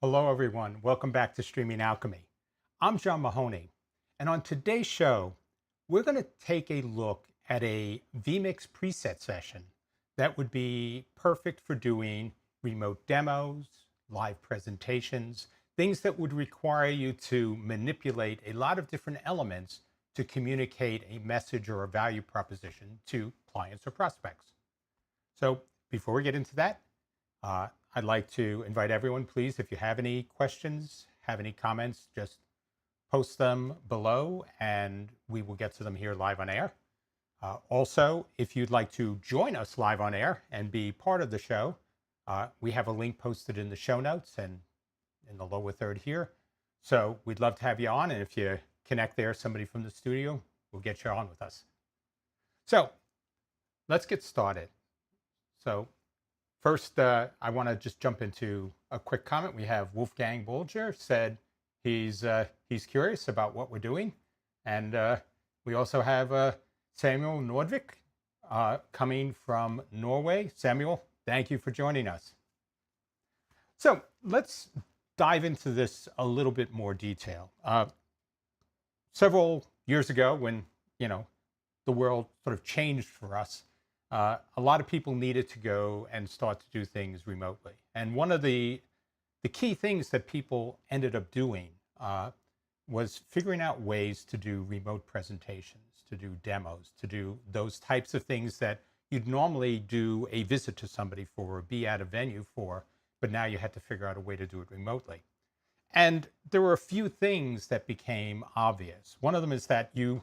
Hello, everyone. Welcome back to Streaming Alchemy. I'm John Mahoney, and on today's show, we're going to take a look at a Vmix preset session that would be perfect for doing remote demos, live presentations, things that would require you to manipulate a lot of different elements to communicate a message or a value proposition to clients or prospects. So before we get into that, I'd like to invite everyone, please, if you have any questions, have any comments, just post them below and we will get to them here live on air. Also, if you'd like to join us live on air and be part of the show, we have a link posted in the show notes and in the lower third here. So we'd love to have you on. And if you connect there, somebody from the studio, we'll get you on with us. So let's get started. So first, I want to just jump into a quick comment. We have Wolfgang Bolger said he's curious about what we're doing. And we also have Samuel Nordvik coming from Norway. Samuel, thank you for joining us. So let's dive into this a little bit more detail. Several years ago, when the world sort of changed for us, a lot of people needed to go and start to do things remotely. And one of the key things that people ended up doing was figuring out ways to do remote presentations, to do demos, to do those types of things that you'd normally do a visit to somebody for or be at a venue for, but now you had to figure out a way to do it remotely. And there were a few things that became obvious. One of them is that you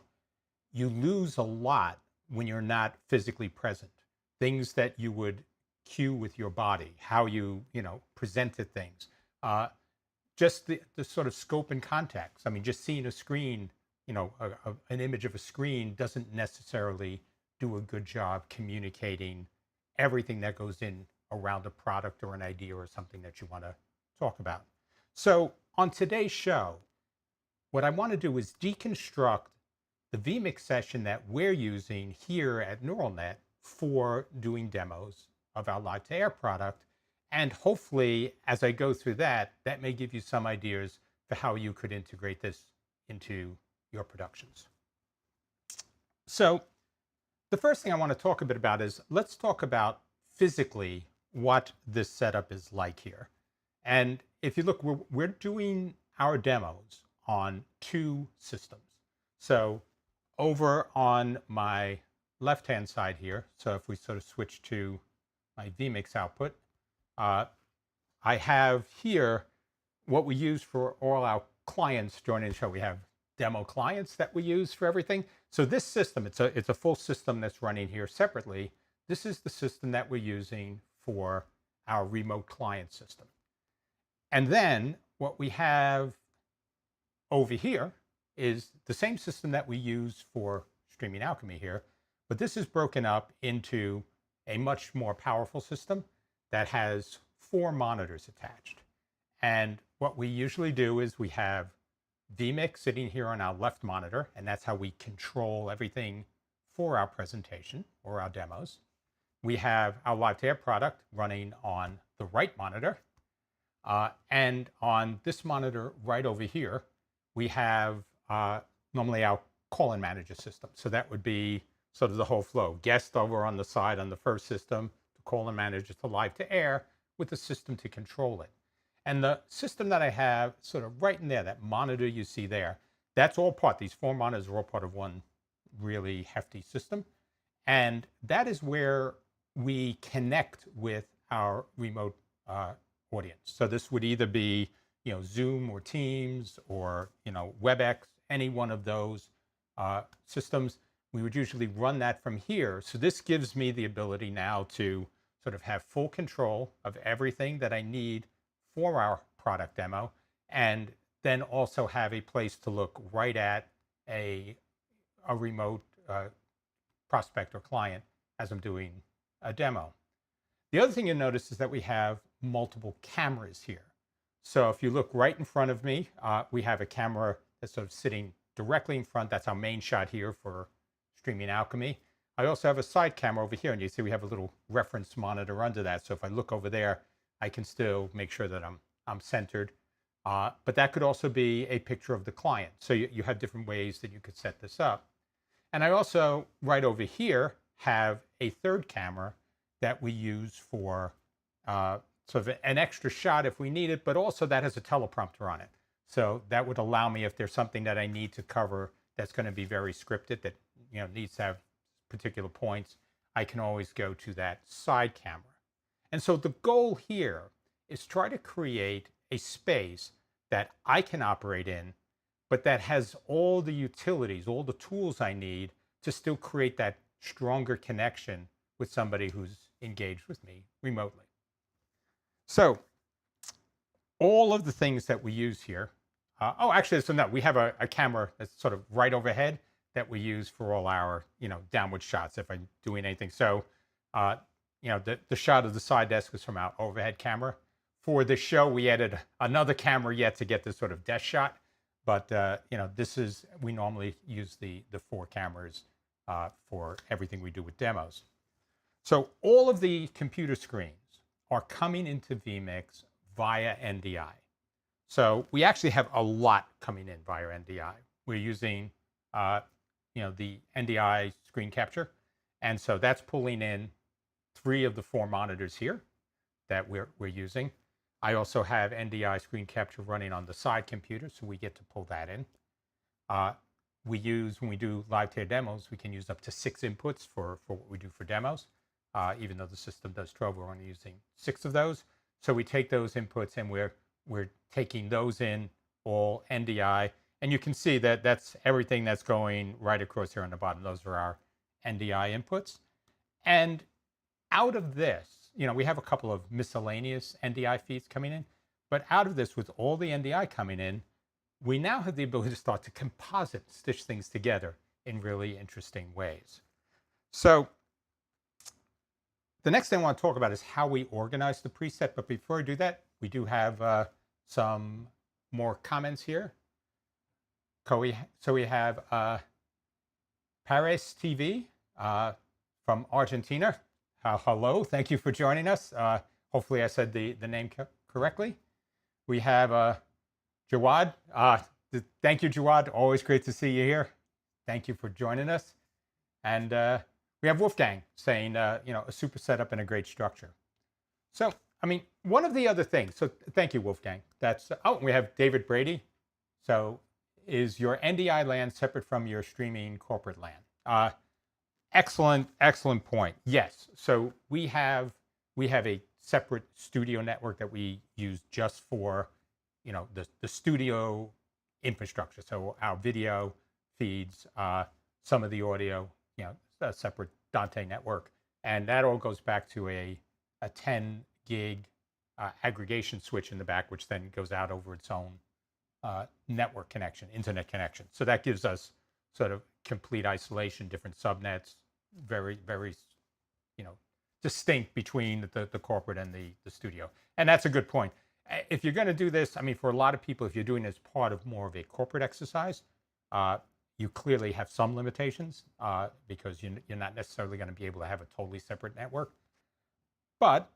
lose a lot when you're not physically present. Things that you would cue with your body, how you presented things, just the sort of scope and context. I mean, just seeing a screen, an image of a screen doesn't necessarily do a good job communicating everything that goes in around a product or an idea or something that you want to talk about. So on today's show, what I want to do is deconstruct the Vmix session that we're using here at Gnural Net for doing demos of our LiveToAir product. And hopefully, as I go through that may give you some ideas for how you could integrate this into your productions. So the first thing I want to talk a bit about is let's talk about physically what this setup is like here. And if you look, we're doing our demos on two systems. So over on my left-hand side here, so if we sort of switch to my Vmix output, I have here what we use for all our clients joining the show. We have demo clients that we use for everything. So this system, it's a full system that's running here separately. This is the system that we're using for our remote client system. And then what we have over here is the same system that we use for Streaming Alchemy here, but this is broken up into a much more powerful system that has 4 monitors attached. And what we usually do is we have Vmix sitting here on our left monitor, and that's how we control everything for our presentation or our demos. We have our LiveToAir product running on the right monitor. And on this monitor right over here, we have normally our call-in manager system. So that would be sort of the whole flow. Guest over on the side on the first system, the call-in manager to LiveToAir with the system to control it. And the system that I have sort of right in there, that monitor you see there, that's all part, these 4 monitors are all part of one really hefty system. And that is where we connect with our remote audience. So this would either be Zoom or Teams or WebEx, any one of those systems. We would usually run that from here. So this gives me the ability now to sort of have full control of everything that I need for our product demo, and then also have a place to look right at a remote prospect or client as I'm doing a demo. The other thing you'll notice is that we have multiple cameras here. So if you look right in front of me, we have a camera that's sort of sitting directly in front. That's our main shot here for Streaming Alchemy. I also have a side camera over here, and you see we have a little reference monitor under that. So if I look over there, I can still make sure that I'm centered. But that could also be a picture of the client. So you have different ways that you could set this up. And I also, right over here, have a third camera that we use for sort of an extra shot if we need it, but also that has a teleprompter on it. So that would allow me, if there's something that I need to cover that's going to be very scripted, that needs to have particular points, I can always go to that side camera. And so the goal here is try to create a space that I can operate in, but that has all the utilities, all the tools I need to still create that stronger connection with somebody who's engaged with me remotely. So all of the things that we use here, we have a camera that's sort of right overhead that we use for all our, downward shots if I'm doing anything. So, the shot of the side desk is from our overhead camera. For the show, we added another camera yet to get this sort of desk shot. But, we normally use the 4 cameras for everything we do with demos. So all of the computer screens are coming into Vmix via NDI. So we actually have a lot coming in via NDI. We're using, the NDI screen capture. And so that's pulling in 3 of the 4 monitors here that we're using. I also have NDI screen capture running on the side computer, so we get to pull that in. When we do LiveToAir demos, we can use up to 6 inputs for what we do for demos. Even though the system does 12, we're only using 6 of those. So we take those inputs and we're taking those in all NDI. And you can see that that's everything that's going right across here on the bottom. Those are our NDI inputs. And out of this, we have a couple of miscellaneous NDI feeds coming in. But out of this, with all the NDI coming in, we now have the ability to start to composite, stitch things together in really interesting ways. So the next thing I want to talk about is how we organize the preset. But before I do that, we do have some more comments here. So we have Paris TV from Argentina. Hello, thank you for joining us. Hopefully I said the name correctly. We have Jawad. Thank you, Jawad. Always great to see you here. Thank you for joining us. And we have Wolfgang saying, a super setup and a great structure. So, one of the other things, so thank you, Wolfgang. We have David Brady. So, is your NDI LAN separate from your streaming corporate LAN? Excellent point. Yes. So we have a separate studio network that we use just for, the studio infrastructure. So our video feeds, some of the audio, a separate Dante network. And that all goes back to a 10 gig aggregation switch in the back, which then goes out over its own network connection, internet connection. So that gives us sort of complete isolation, different subnets, very, very, distinct between the corporate and the studio. And that's a good point. If you're going to do this, for a lot of people, if you're doing this part of more of a corporate exercise, you clearly have some limitations because you're not necessarily going to be able to have a totally separate network. But,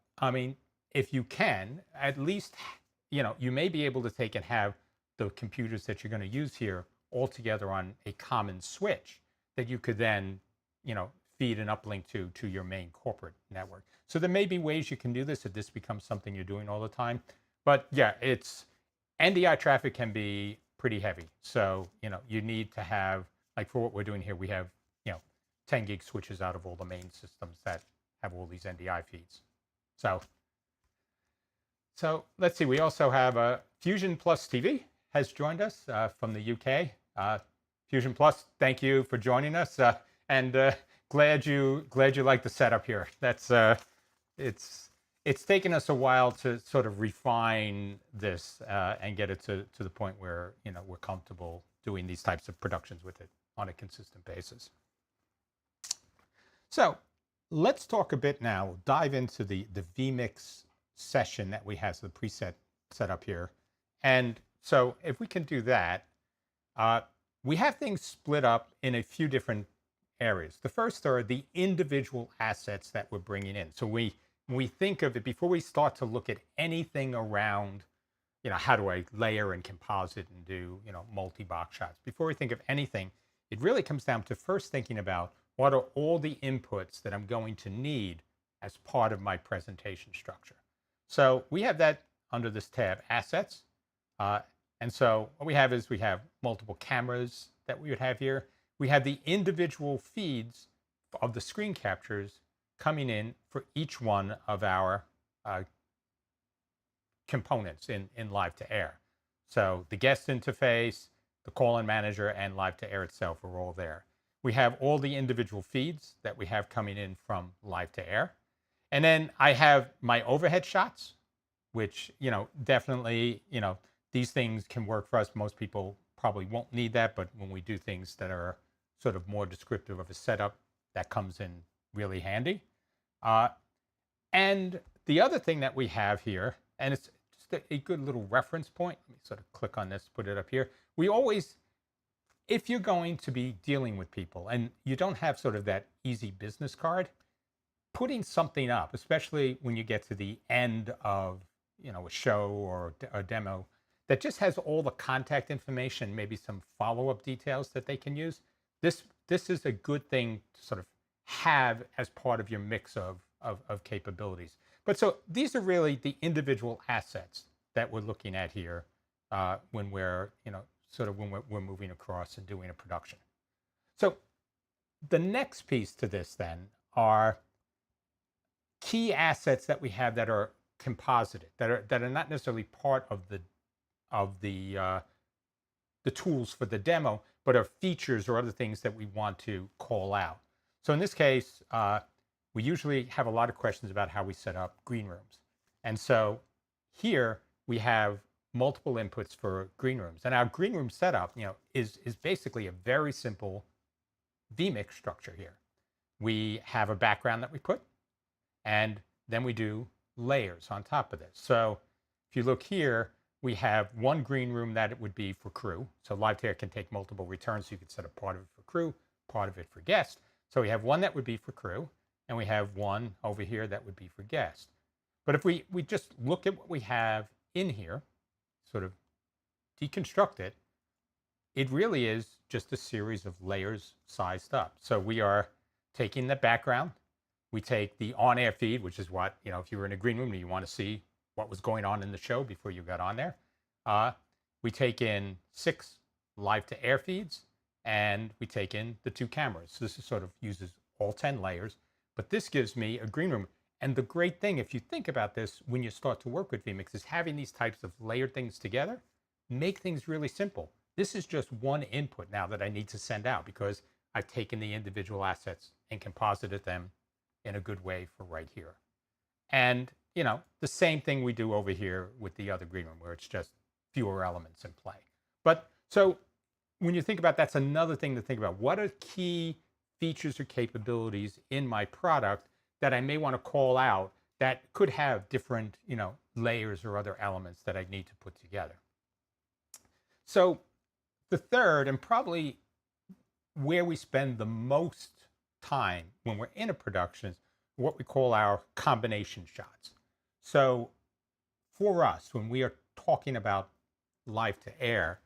if you can, at least, you may be able to take and have the computers that you're going to use here all together on a common switch that you could then, feed and uplink to your main corporate network. So there may be ways you can do this if this becomes something you're doing all the time. But yeah, NDI traffic can be pretty heavy. So, you need to have, like for what we're doing here, we have, 10 gig switches out of all the main systems that have all these NDI feeds. So let's see, we also have Fusion Plus TV has joined us from the UK. Fusion Plus, thank you for joining us, and glad you like the setup here. That's it's taken us a while to sort of refine this and get it to the point where we're comfortable doing these types of productions with it on a consistent basis. So let's talk a bit now. We'll dive into the Vmix session that we have, so the preset set up here. And so if we can do that, we have things split up in a few different areas. The first are the individual assets that we're bringing in. So when we think of it, before we start to look at anything around how do I layer and composite and do, multi-box shots? Before we think of anything, it really comes down to first thinking about what are all the inputs that I'm going to need as part of my presentation structure. So we have that under this tab, Assets. And so what we have is we have multiple cameras that we would have here. We have the individual feeds of the screen captures coming in for each one of our components in LiveToAir. So the guest interface, the call-in manager, and LiveToAir itself are all there. We have all the individual feeds that we have coming in from LiveToAir. And then I have my overhead shots, which, definitely, these things can work for us. Most people probably won't need that, but when we do things that are sort of more descriptive of a setup, that comes in really handy. And the other thing that we have here, and it's just a good little reference point. Let me sort of click on this, put it up here. We always, if you're going to be dealing with people and you don't have sort of that easy business card, putting something up, especially when you get to the end of, a show or a demo, that just has all the contact information, maybe some follow-up details that they can use. This is a good thing to sort of have as part of your mix of capabilities. But so these are really the individual assets that we're looking at here when we're, when we're moving across and doing a production. So the next piece to this then are key assets that we have that are composited, that are not necessarily part of the tools for the demo, but are features or other things that we want to call out. So in this case, we usually have a lot of questions about how we set up green rooms. And so here we have multiple inputs for green rooms. And our green room setup, is basically a very simple Vmix structure here. We have a background that we put, and then we do layers on top of this. So if you look here, we have one green room that it would be for crew. So LiveToAir can take multiple returns. So you could set up part of it for crew, part of it for guest. So we have one that would be for crew, and we have one over here that would be for guest. But if we just look at what we have in here, sort of deconstruct it, it really is just a series of layers sized up. So we are taking the background. We take the on-air feed, which is what, if you were in a green room and you want to see what was going on in the show before you got on there. We take in 6 LiveToAir feeds, and we take in the 2 cameras. So this is sort of uses all 10 layers, but this gives me a green room. And the great thing, if you think about this, when you start to work with Vmix, is having these types of layered things together, make things really simple. This is just one input now that I need to send out because I've taken the individual assets and composited them in a good way for right here. And, the same thing we do over here with the other green room, where it's just fewer elements in play. But so when you think about, that's another thing to think about. What are key features or capabilities in my product that I may want to call out that could have different, layers or other elements that I need to put together? So the third, and probably where we spend the most time when we're in a production, is what we call our combination shots. So for us, when we are talking about LiveToAir,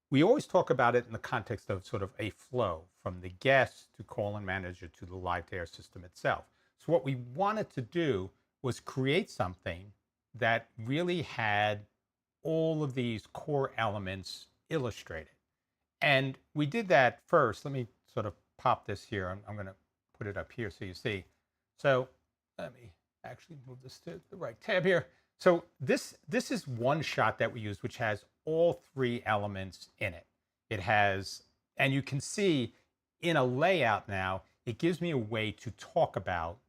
we always talk about it in the context of sort of a flow from the guest to call-in manager to the LiveToAir system itself. So what we wanted to do was create something that really had all of these core elements illustrated. And we did that first. Let me sort of pop this here. I'm going to put it up here so you see. So let me actually move this to the right tab here. So this is one shot that we use, which has all 3 elements in it. It has, and you can see in a layout now, it gives me a way to talk about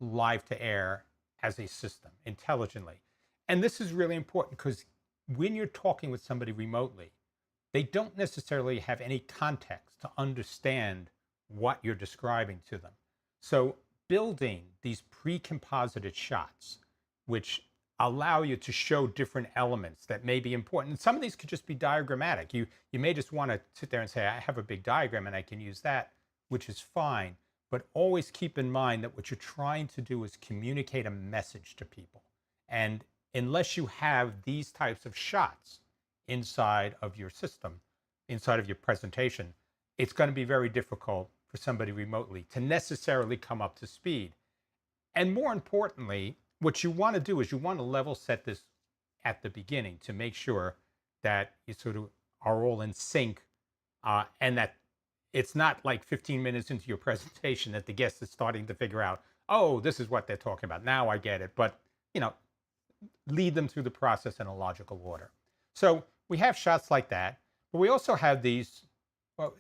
LiveToAir as a system intelligently. And this is really important because when you're talking with somebody remotely, they don't necessarily have any context to understand what you're describing to them. So building these pre-composited shots, which allow you to show different elements that may be important. And some of these could just be diagrammatic. You may just want to sit there and say, I have a big diagram and I can use that, which is fine. But always keep in mind that what you're trying to do is communicate a message to people. And unless you have these types of shots inside of your system, inside of your presentation, it's going to be very difficult for somebody remotely to necessarily come up to speed. And more importantly, what you want to do is you want to level set this at the beginning to make sure that you sort of are all in sync, and that it's not like 15 minutes into your presentation that the guest is starting to figure out, oh, this is what they're talking about. Now I get it. But, lead them through the process in a logical order. So we have shots like that, but we also have these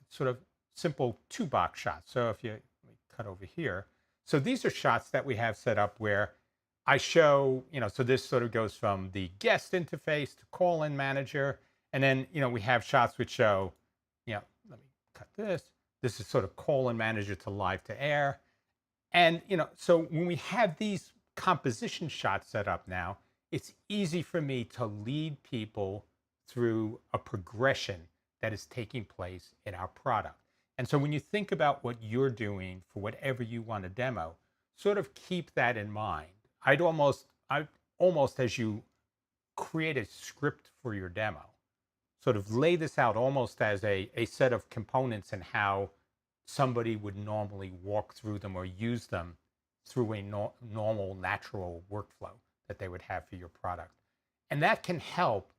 sort of simple 2-box shots. So if you let me cut over here. So these are shots that we have set up where I show, so this sort of goes from the guest interface to call-in manager. And then, we have shots which show, let me cut this. This is sort of call-in manager to LiveToAir. And, so when we have these composition shots set up now, it's easy for me to lead people through a progression that is taking place in our product. And so when you think about what you're doing for whatever you want to demo, sort of keep that in mind. I almost, as you create a script for your demo, sort of lay this out almost as a set of components and how somebody would normally walk through them or use them through a normal, natural workflow that they would have for your product. And that can help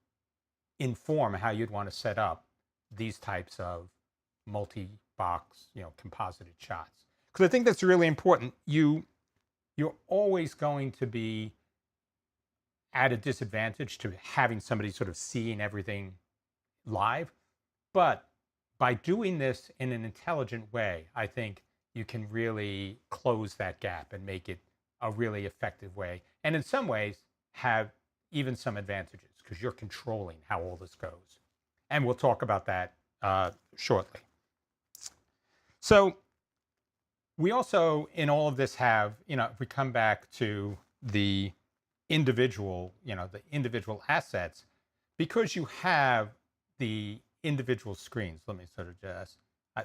inform how you'd want to set up these types of multi-box, composited shots. Because I think that's really important. You're always going to be at a disadvantage to having somebody sort of seeing everything live. But by doing this in an intelligent way, I think you can really close that gap and make it a really effective way. And in some ways, have even some advantages because you're controlling how all this goes. And we'll talk about that shortly. So we also, in all of this, have, if we come back to the individual, the individual assets, because you have the individual screens. Let me sort of just,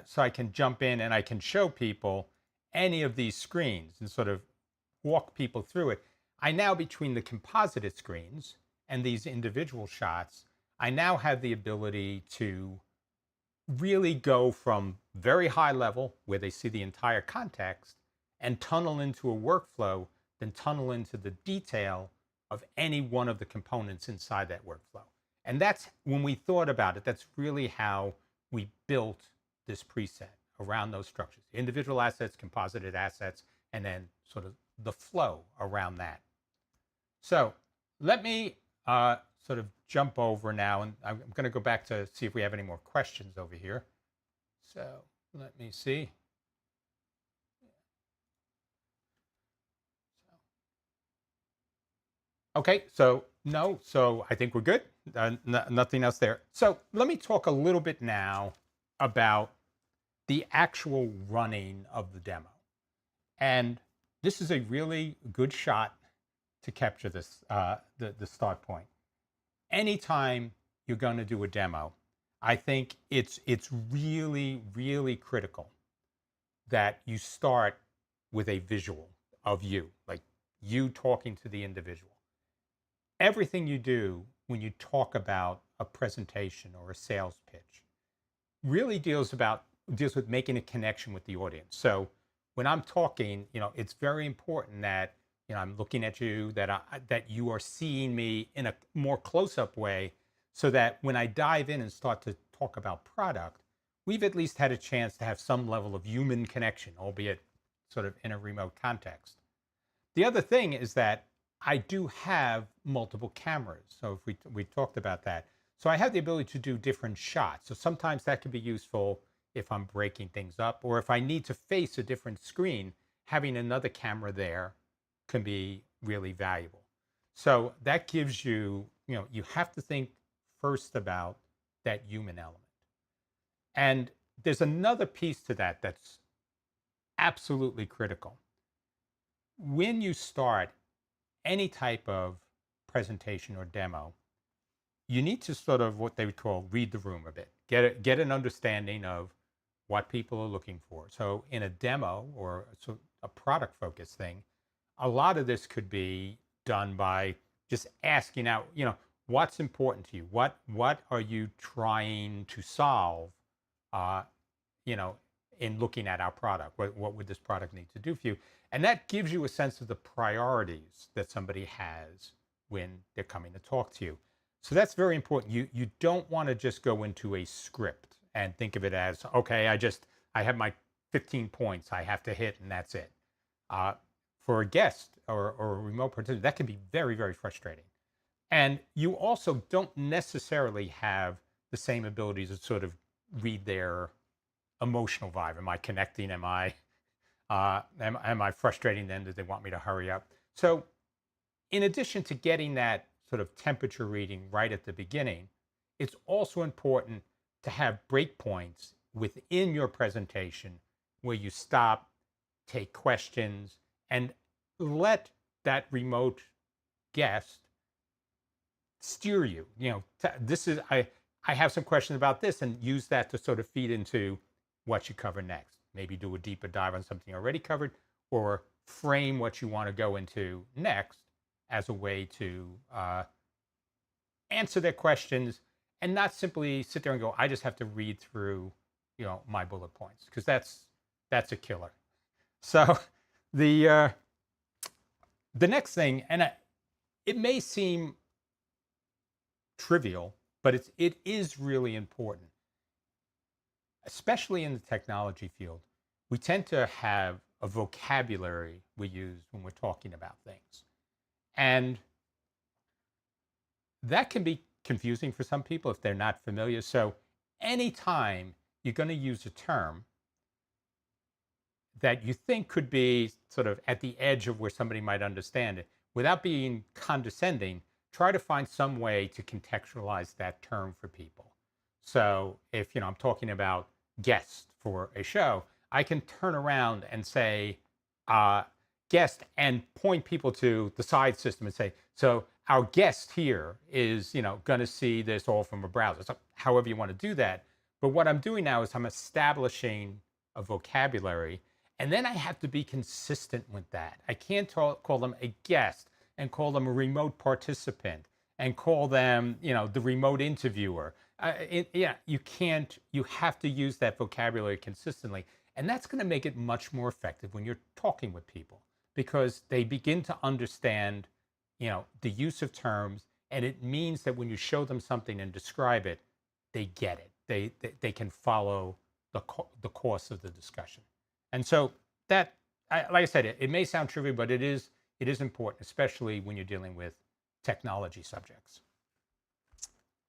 so I can jump in and I can show people any of these screens and sort of walk people through it. I now, between the composited screens and these individual shots, I now have the ability to really go from very high level where they see the entire context and tunnel into a workflow, then tunnel into the detail of any one of the components inside that workflow. And that's, when we thought about it, that's really how we built this preset around those structures: individual assets, composited assets, and then sort of the flow around that. So let me sort of jump over now, and I'm going to go back to see if we have any more questions over here. So let me see. Okay, so no, so I think we're good. Nothing else there. So let me talk a little bit now about the actual running of the demo. And this is a really good shot to capture this, the start point. Anytime you're going to do a demo, I think it's really, really critical that you start with a visual of you, like you talking to the individual. Everything you do when you talk about a presentation or a sales pitch really deals with making a connection with the audience. So when I'm talking, it's very important that I'm looking at you, that you are seeing me in a more close-up way, so that when I dive in and start to talk about product, we've at least had a chance to have some level of human connection, albeit sort of in a remote context. The other thing is that I do have multiple cameras. So if we talked about that. So I have the ability to do different shots. So sometimes that can be useful if I'm breaking things up, or if I need to face a different screen, having another camera there can be really valuable. So that gives you, you have to think first about that human element. And there's another piece to that that's absolutely critical. When you start any type of presentation or demo, you need to sort of, what they would call, read the room a bit, get an understanding of what people are looking for. So in a demo or a product focused thing, a lot of this could be done by just asking out, what's important to you? What are you trying to solve? Uh, in looking at our product, what would this product need to do for you? And that gives you a sense of the priorities that somebody has when they're coming to talk to you. So that's very important. You don't want to just go into a script and think of it as, okay, I have my 15 points I have to hit and that's it. For a guest or a remote participant, that can be very, very frustrating. And you also don't necessarily have the same ability to sort of read their emotional vibe. Am I connecting? Am I frustrating them? Do they want me to hurry up? So in addition to getting that sort of temperature reading right at the beginning, it's also important to have breakpoints within your presentation where you stop, take questions, and let that remote guest steer you. I have some questions about this, and use that to sort of feed into what you cover next. Maybe do a deeper dive on something already covered, or frame what you want to go into next as a way to answer their questions, and not simply sit there and go, I just have to read through, my bullet points, because that's a killer. So the next thing, and it may seem trivial, but it is really important, especially in the technology field. We tend to have a vocabulary we use when we're talking about things. And that can be confusing for some people if they're not familiar. So anytime you're going to use a term that you think could be sort of at the edge of where somebody might understand it, without being condescending, try to find some way to contextualize that term for people. So if, I'm talking about guests for a show, I can turn around and say guest and point people to the side system and say, so our guest here is, going to see this all from a browser. So however you want to do that. But what I'm doing now is I'm establishing a vocabulary, and then I have to be consistent with that. I can't call them a guest and call them a remote participant and call them, the remote interviewer. You can't. You have to use that vocabulary consistently. And that's going to make it much more effective when you're talking with people, because they begin to understand, the use of terms. And it means that when you show them something and describe it, they get it. They can follow the course of the discussion. And so that, like I said, it may sound trivial, but it is important, especially when you're dealing with technology subjects.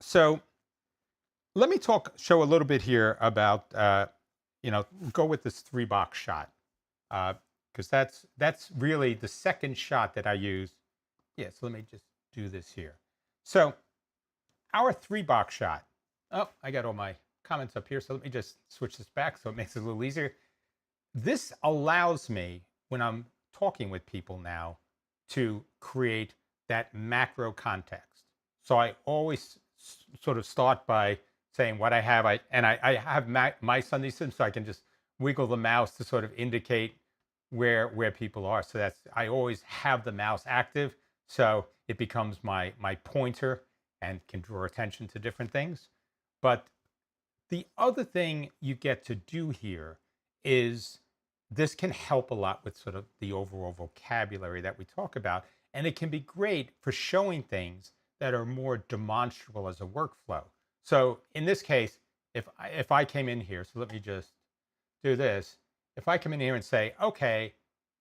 So let me show a little bit here about, go with this 3-box shot, because that's really the second shot that I use. Yeah, so let me just do this here. So our 3-box shot. Oh, I got all my comments up here, so let me just switch this back so it makes it a little easier. This allows me, when I'm talking with people now, to create that macro context. So I always sort of start by saying what I have. I have mice on these systems, so I can just wiggle the mouse to sort of indicate where people are. So I always have the mouse active, so it becomes my pointer and can draw attention to different things. But the other thing you get to do here is this can help a lot with sort of the overall vocabulary that we talk about. And it can be great for showing things that are more demonstrable as a workflow. So in this case, if I came in here, so let me just do this. If I come in here and say, okay,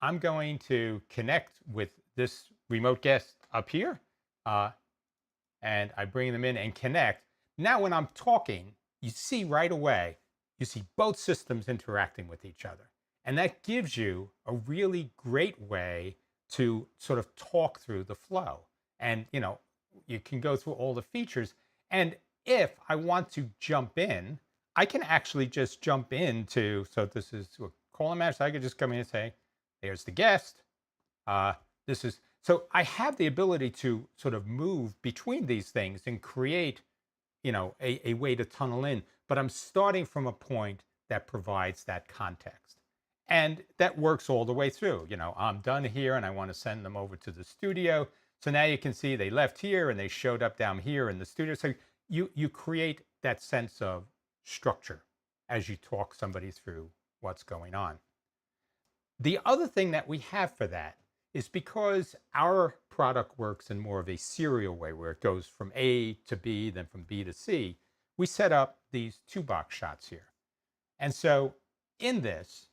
I'm going to connect with this remote guest up here, and I bring them in and connect. Now when I'm talking, you see right away, you see both systems interacting with each other. And that gives you a really great way to sort of talk through the flow. And, you can go through all the features. And if I want to jump in, I can actually just jump into, so this is a call and match. So I could just come in and say, there's the guest. So I have the ability to sort of move between these things and create, a way to tunnel in. But I'm starting from a point that provides that context. And that works all the way through. I'm done here and I want to send them over to the studio. So now you can see they left here and they showed up down here in the studio. So you create that sense of structure as you talk somebody through what's going on. The other thing that we have for that is because our product works in more of a serial way where it goes from A to B, then from B to C, we set up these 2-box shots here. And so in this,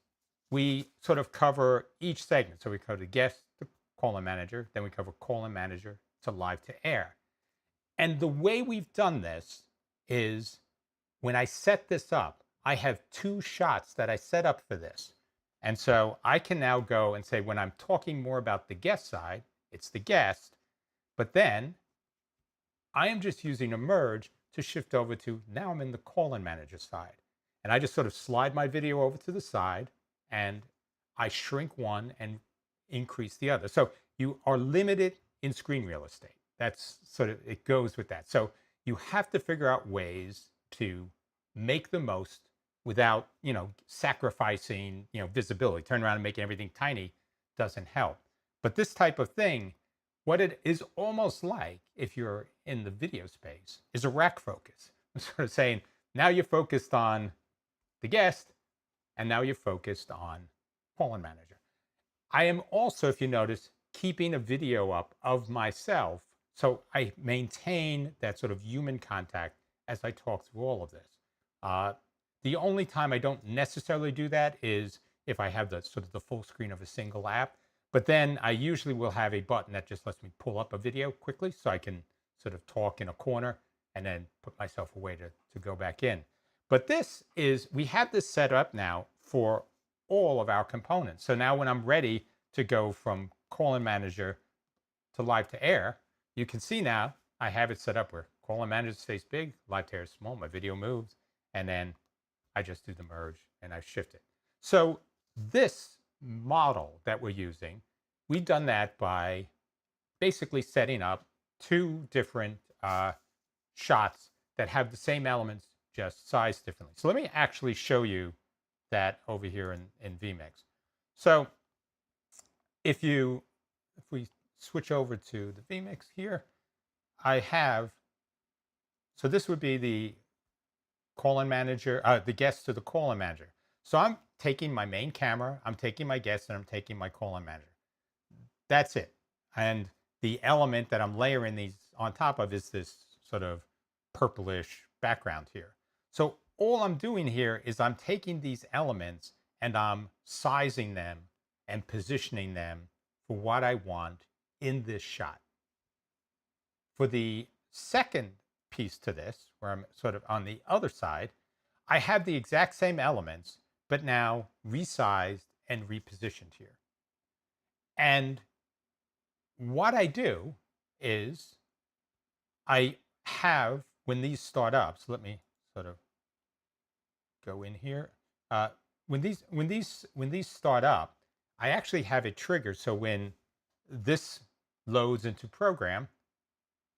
we sort of cover each segment. So we cover the guest to call-in manager, then we cover call-in manager to LiveToAir. And the way we've done this is when I set this up, I have 2 shots that I set up for this. And so I can now go and say, when I'm talking more about the guest side, it's the guest, but then I am just using a merge to shift over to, now I'm in the call-in manager side. And I just sort of slide my video over to the side and I shrink one and increase the other. So you are limited in screen real estate. That's sort of, it goes with that. So you have to figure out ways to make the most without, sacrificing, visibility. Turn around and making everything tiny doesn't help. But this type of thing, what it is almost like, if you're in the video space, is a rack focus. I'm sort of saying, now you're focused on the guest, and now you're focused on call-in manager. I am also, if you notice, keeping a video up of myself, so I maintain that sort of human contact as I talk through all of this. The only time I don't necessarily do that is if I have the sort of the full screen of a single app. But then I usually will have a button that just lets me pull up a video quickly so I can sort of talk in a corner and then put myself away to go back in. But this is, we have this set up now for all of our components. So now when I'm ready to go from call-in manager to LiveToAir, you can see now I have it set up where call-in manager stays big, LiveToAir is small, my video moves, and then I just do the merge and I shift it. So this model that we're using, we've done that by basically setting up 2 different shots that have the same elements, just sized differently. So let me actually show you that over here in Vmix. So if we switch over to the Vmix here, I have, so this would be the call-in manager, the guest to the call-in manager. So I'm taking my main camera, I'm taking my guest, and I'm taking my call-in manager. That's it. And the element that I'm layering these on top of is this sort of purplish background here. So all I'm doing here is I'm taking these elements and I'm sizing them and positioning them for what I want in this shot. For the second piece to this, where I'm sort of on the other side, I have the exact same elements, but now resized and repositioned here. And what I do is I have, when these start up, so let me sort of go in here. When these start up, I actually have it triggered. So when this loads into program,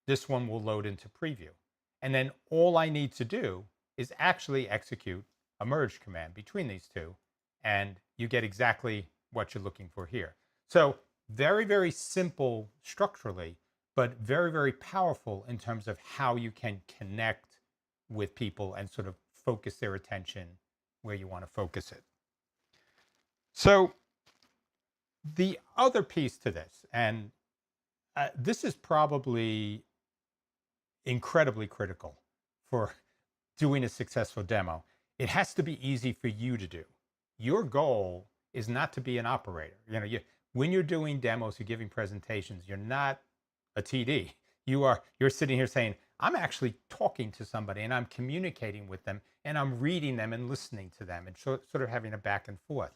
this one will load into preview. And then all I need to do is actually execute a merge command between these 2, and you get exactly what you're looking for here. So very, very simple structurally, but very, very powerful in terms of how you can connect with people and sort of focus their attention where you want to focus it. So the other piece to this, and this is probably incredibly critical for doing a successful demo. It has to be easy for you to do. Your goal is not to be an operator. When you're doing demos, you're giving presentations, you're not a TD. You're sitting here saying, I'm actually talking to somebody and I'm communicating with them and I'm reading them and listening to them and sort of having a back and forth.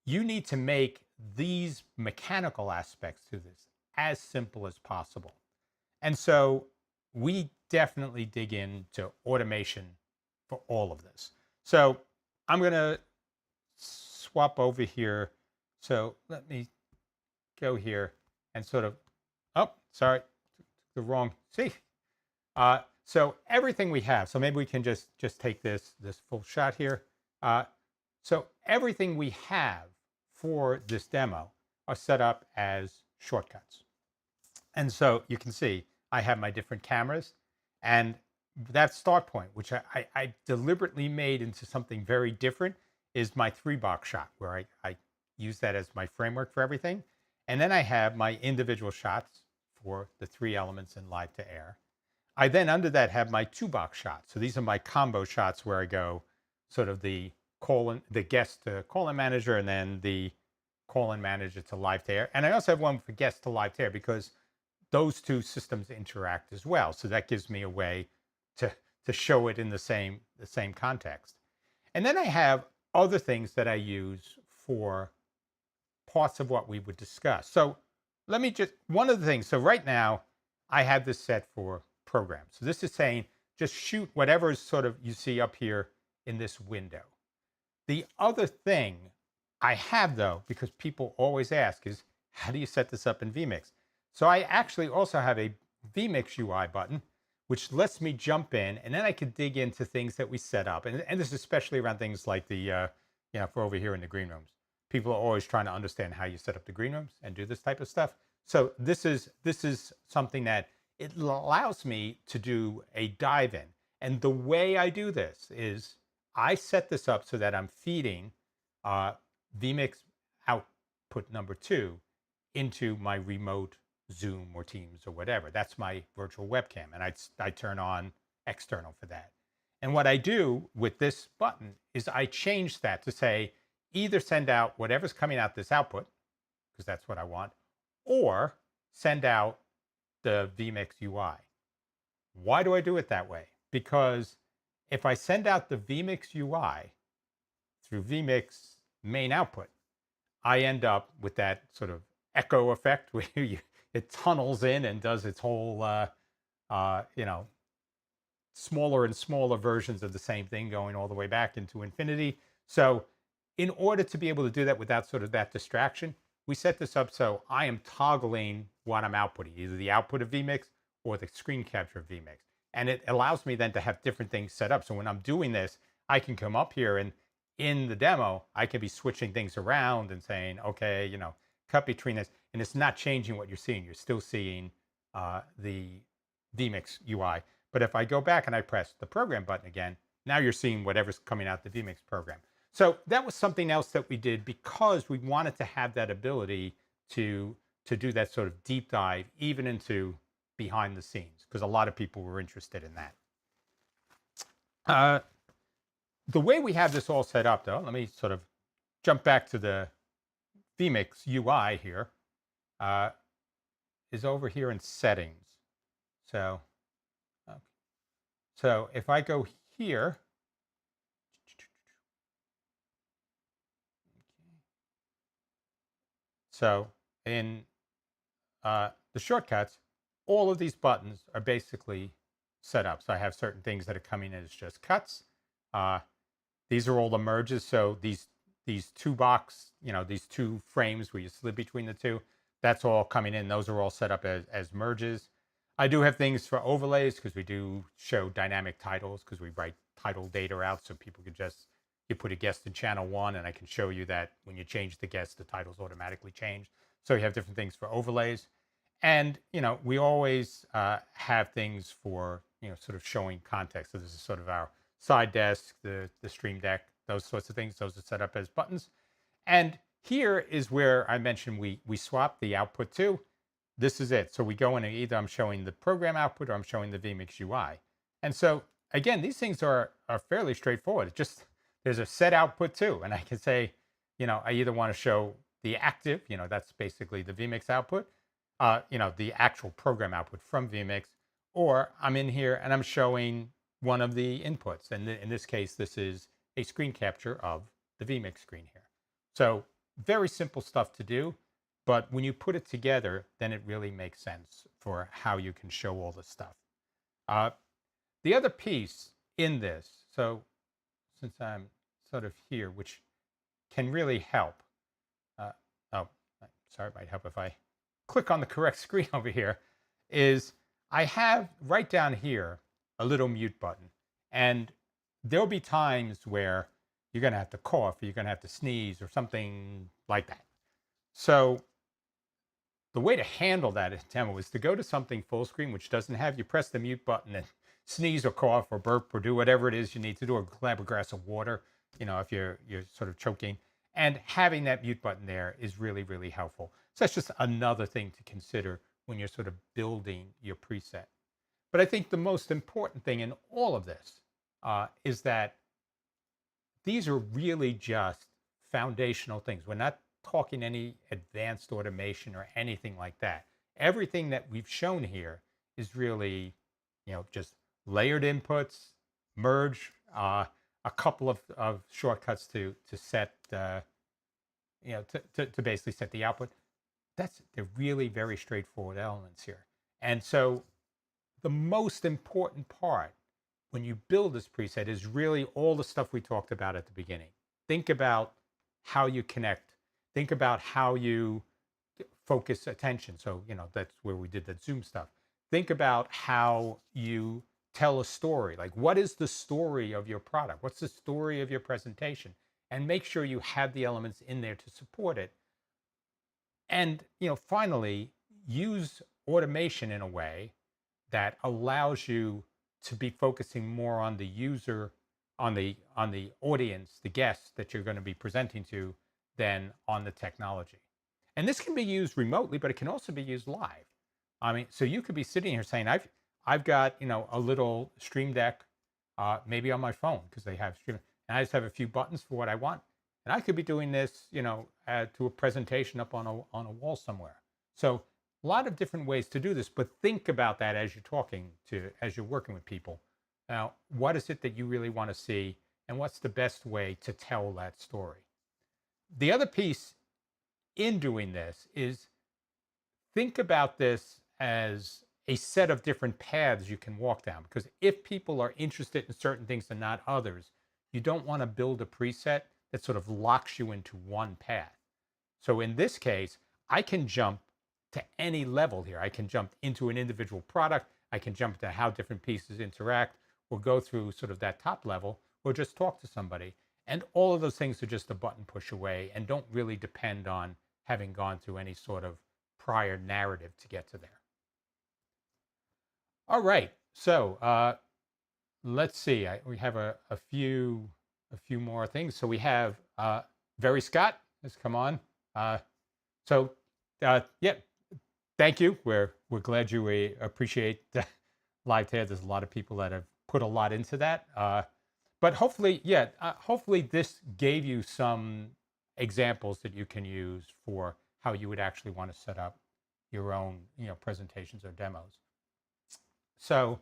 You need to make these mechanical aspects to this as simple as possible. And so we definitely dig into automation for all of this. So I'm going to swap over here. So let me go here and sort of, oh, sorry, the wrong, see. So everything we have, so maybe we can just take this full shot here. So everything we have for this demo are set up as shortcuts. And so you can see I have my different cameras, and that start point, which I deliberately made into something very different, is my 3-box shot, where I use that as my framework for everything. And then I have my individual shots for the 3 elements in LiveToAir. I then under that have my 2-box shots. So these are my combo shots where I go sort of the guest to call-in manager, and then the call-in manager to LiveToAir. And I also have one for guest to LiveToAir because those 2 systems interact as well. So that gives me a way to show it in the same context. And then I have other things that I use for parts of what we would discuss. So let me just, one of the things, so right now I have this set for programs. So this is saying just shoot whatever is sort of you see up here in this window. The other thing I have though, because people always ask, is how do you set this up in Vmix? So I actually also have a Vmix Ui button, which lets me jump in, and then I can dig into things that we set up. And this is especially around things like the, for over here in the green rooms. People are always trying to understand how you set up the green rooms and do this type of stuff. So this is something that it allows me to do a dive in. And the way I do this is I set this up so that I'm feeding Vmix output number 2 into my remote Zoom or Teams or whatever. That's my virtual webcam, and I turn on external for that. And what I do with this button is I change that to say either send out whatever's coming out this output, because that's what I want, or send out the Vmix UI. Why do I do it that way? Because if I send out the Vmix UI through Vmix main output, I end up with that sort of echo effect where it tunnels in and does its whole, smaller and smaller versions of the same thing going all the way back into infinity. So in order to be able to do that without sort of that distraction, we set this up so I am toggling what I'm outputting, either the output of Vmix or the screen capture of Vmix. And it allows me then to have different things set up. So when I'm doing this, I can come up here and in the demo, I can be switching things around and saying, okay, cut between this. And it's not changing what you're seeing. You're still seeing the Vmix UI. But if I go back and I press the program button again, now you're seeing whatever's coming out the Vmix program. So that was something else that we did because we wanted to have that ability to do that sort of deep dive, even into behind the scenes, because a lot of people were interested in that. The way we have this all set up, though, let me sort of jump back to the Vmix UI here, is over here in settings. So if I go here, so in the shortcuts, all of these buttons are basically set up. So I have certain things that are coming in as just cuts. These are all the merges. So these 2-box, these 2 frames where you slid between the 2, that's all coming in. Those are all set up as merges. I do have things for overlays because we do show dynamic titles because we write title data out so people can you put a guest in channel 1 and I can show you that when you change the guest, the titles automatically change. So you have different things for overlays. And, we always have things for, sort of showing context. So this is sort of our side desk, the stream deck, those sorts of things. Those are set up as buttons. And here is where I mentioned we swap the output to. This is it. So we go in and either I'm showing the program output or I'm showing the Vmix UI. And so, again, these things are fairly straightforward. It's just there's a set output too. And I can say, I either want to show the active, that's basically the Vmix output, the actual program output from Vmix, or I'm in here and I'm showing one of the inputs. And in this case, this is a screen capture of the Vmix screen here. So very simple stuff to do. But when you put it together, then it really makes sense for how you can show all this stuff. The other piece in this, so since I'm sort of here, which can really help. Sorry, it might help if I click on the correct screen over here, is I have right down here a little mute button. And there'll be times where you're going to have to cough, or you're going to have to sneeze or something like that. So the way to handle that in demo is to go to something full screen, which doesn't have you press the mute button and sneeze or cough or burp or do whatever it is you need to do, or grab a glass of water, if you're sort of choking. And having that mute button there is really, really helpful. So that's just another thing to consider when you're sort of building your preset. But I think the most important thing in all of this is that these are really just foundational things. We're not talking any advanced automation or anything like that. Everything that we've shown here is really, just layered inputs, merge, a couple of shortcuts to set, to basically set the output. They're really very straightforward elements here. And so the most important part when you build this preset is really all the stuff we talked about at the beginning. Think about how you connect. Think about how you focus attention. So, that's where we did that Zoom stuff. Think about how you tell a story. Like, what is the story of your product? What's the story of your presentation? And make sure you have the elements in there to support it. And, finally, use automation in a way that allows you to be focusing more on the user, on the audience, the guests that you're going to be presenting to, than on the technology. And this can be used remotely, but it can also be used live. I mean, so you could be sitting here saying, I've got, a little Stream Deck, maybe on my phone, because they have Stream, and I just have a few buttons for what I want. And I could be doing this, to a presentation up on a wall somewhere. So a lot of different ways to do this, but think about that as you're working with people. Now, what is it that you really want to see, and what's the best way to tell that story? The other piece in doing this is think about this as a set of different paths you can walk down, because if people are interested in certain things and not others, you don't want to build a preset that sort of locks you into one path. So in this case, I can jump to any level here. I can jump into an individual product. I can jump to how different pieces interact, or go through sort of that top level, or just talk to somebody. And all of those things are just a button push away and don't really depend on having gone through any sort of prior narrative to get to there. All right, so let's see. We have a few more things. So we have Very Scott has come on. Yeah, thank you. We're glad you appreciate LiveToAir. There's a lot of people that have put a lot into that. But hopefully, hopefully this gave you some examples that you can use for how you would actually want to set up your own, presentations or demos. So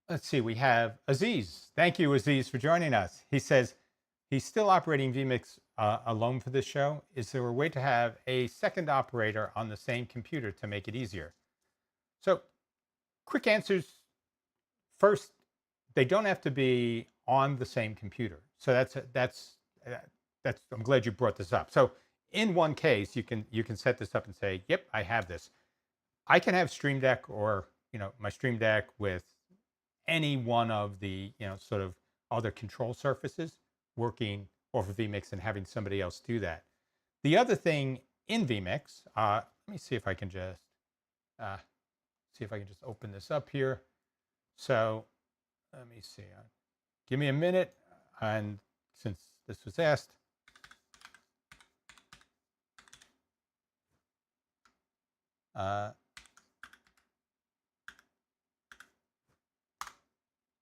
let's see, we have Aziz. Thank you, Aziz, for joining us. He says he's still operating Vmix alone for this show. Is there a way to have a second operator on the same computer to make it easier? So quick answers. First, they don't have to be on the same computer. So that's I'm glad you brought this up. So in one case, you can set this up and say, yep, I have this. I can have Stream Deck, or my Stream Deck with any one of the sort of other control surfaces working off of Vmix and having somebody else do that. The other thing in Vmix, let me see if I can just open this up here. So let me see. Give me a minute, and since this was asked.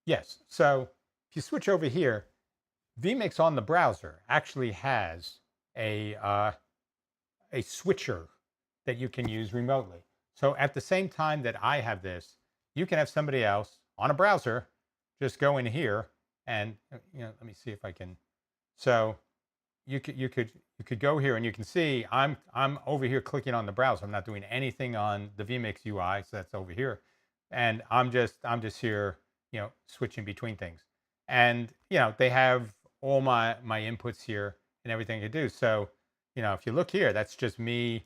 Yes, so if you switch over here, Vmix on the browser actually has a switcher that you can use remotely. So at the same time that I have this, you can have somebody else on a browser just go in here and let me see if I can. So you could go here and you can see I'm over here clicking on the browser. I'm not doing anything on the Vmix UI, so that's over here, and I'm just here switching between things. And they have all my inputs here and everything to do. So if you look here, that's just me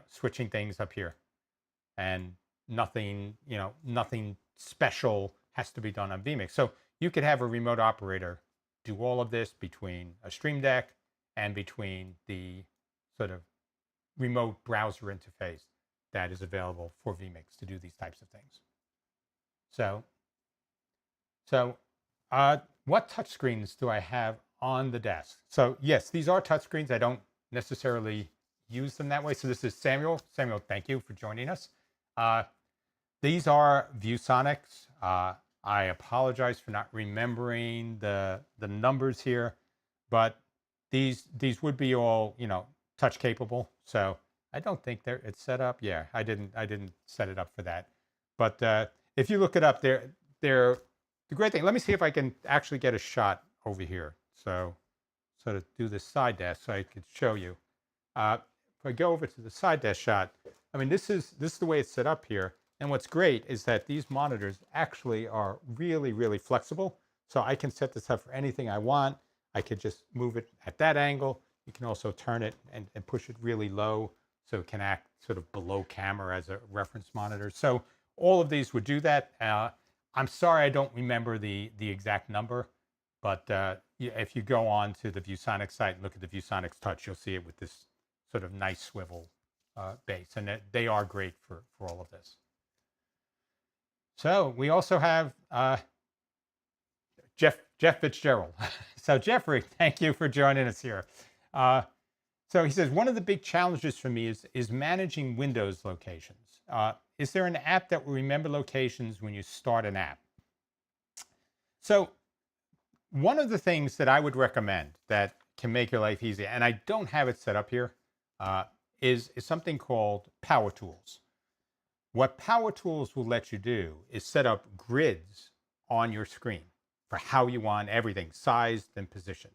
switching things up here, and nothing nothing special has to be done on Vmix. So you could have a remote operator do all of this between a Stream Deck and between the sort of remote browser interface that is available for Vmix to do these types of things. So what touchscreens do I have on the desk? So yes, these are touchscreens. I don't necessarily use them that way. So this is Samuel. Samuel, thank you for joining us. These are ViewSonics. I apologize for not remembering the numbers here, but these would be all, you know, touch capable. So I don't think it's set up. Yeah, I didn't set it up for that. But if you look it up, they're the great thing. Let me see if I can actually get a shot over here. So to do this side dash, so I could show you. If I go over to the side dash shot, I mean, this is the way it's set up here. And what's great is that these monitors actually are really, really flexible. So I can set this up for anything I want. I could just move it at that angle. You can also turn it and push it really low so it can act sort of below camera as a reference monitor. So all of these would do that. I'm sorry I don't remember the exact number, but if you go on to the ViewSonics site and look at the ViewSonics Touch, you'll see it with this sort of nice swivel base, and they are great for all of this. So we also have Jeff Fitzgerald. So Jeffrey, thank you for joining us here. So he says, one of the big challenges for me is managing Windows locations. Is there an app that will remember locations when you start an app? So one of the things that I would recommend that can make your life easy, and I don't have it set up here, is something called Power Tools. What Power Tools will let you do is set up grids on your screen for how you want everything sized and positioned.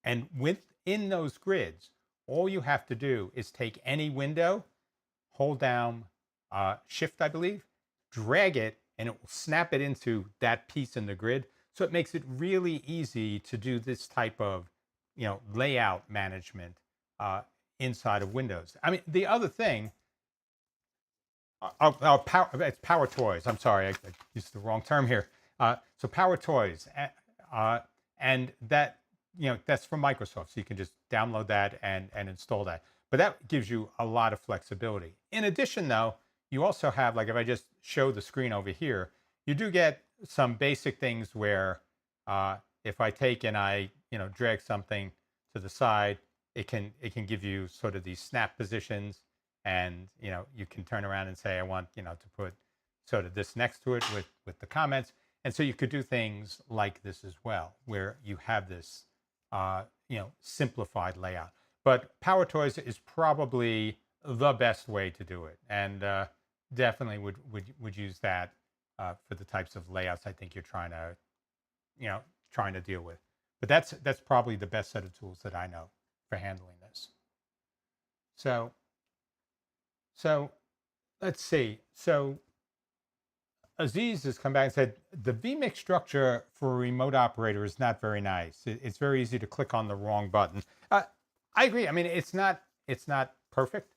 And within those grids, all you have to do is take any window, hold down Shift, I believe, drag it, and it will snap it into that piece in the grid. So it makes it really easy to do this type of, you know, layout management inside of Windows. I mean, the other thing, it's Power Toys. I'm sorry, I used the wrong term here. So Power Toys, and that, you know, that's from Microsoft. So you can just download that and install that. But that gives you a lot of flexibility. In addition, though, you also have, like, if I just show the screen over here, you do get some basic things where if I take and I, you know, drag something to the side, it can give you sort of these snap positions, and, you know, you can turn around and say, I want, you know, to put sort of this next to it with the comments. And so you could do things like this as well, where you have this, you know, simplified layout. But Power Toys is probably the best way to do it, and definitely would use that for the types of layouts I think you're trying to deal with. But that's probably the best set of tools that I know for handling this. So let's see. So Aziz has come back and said, the Vmix structure for a remote operator is not very nice. It's very easy to click on the wrong button. I agree. I mean, it's not perfect,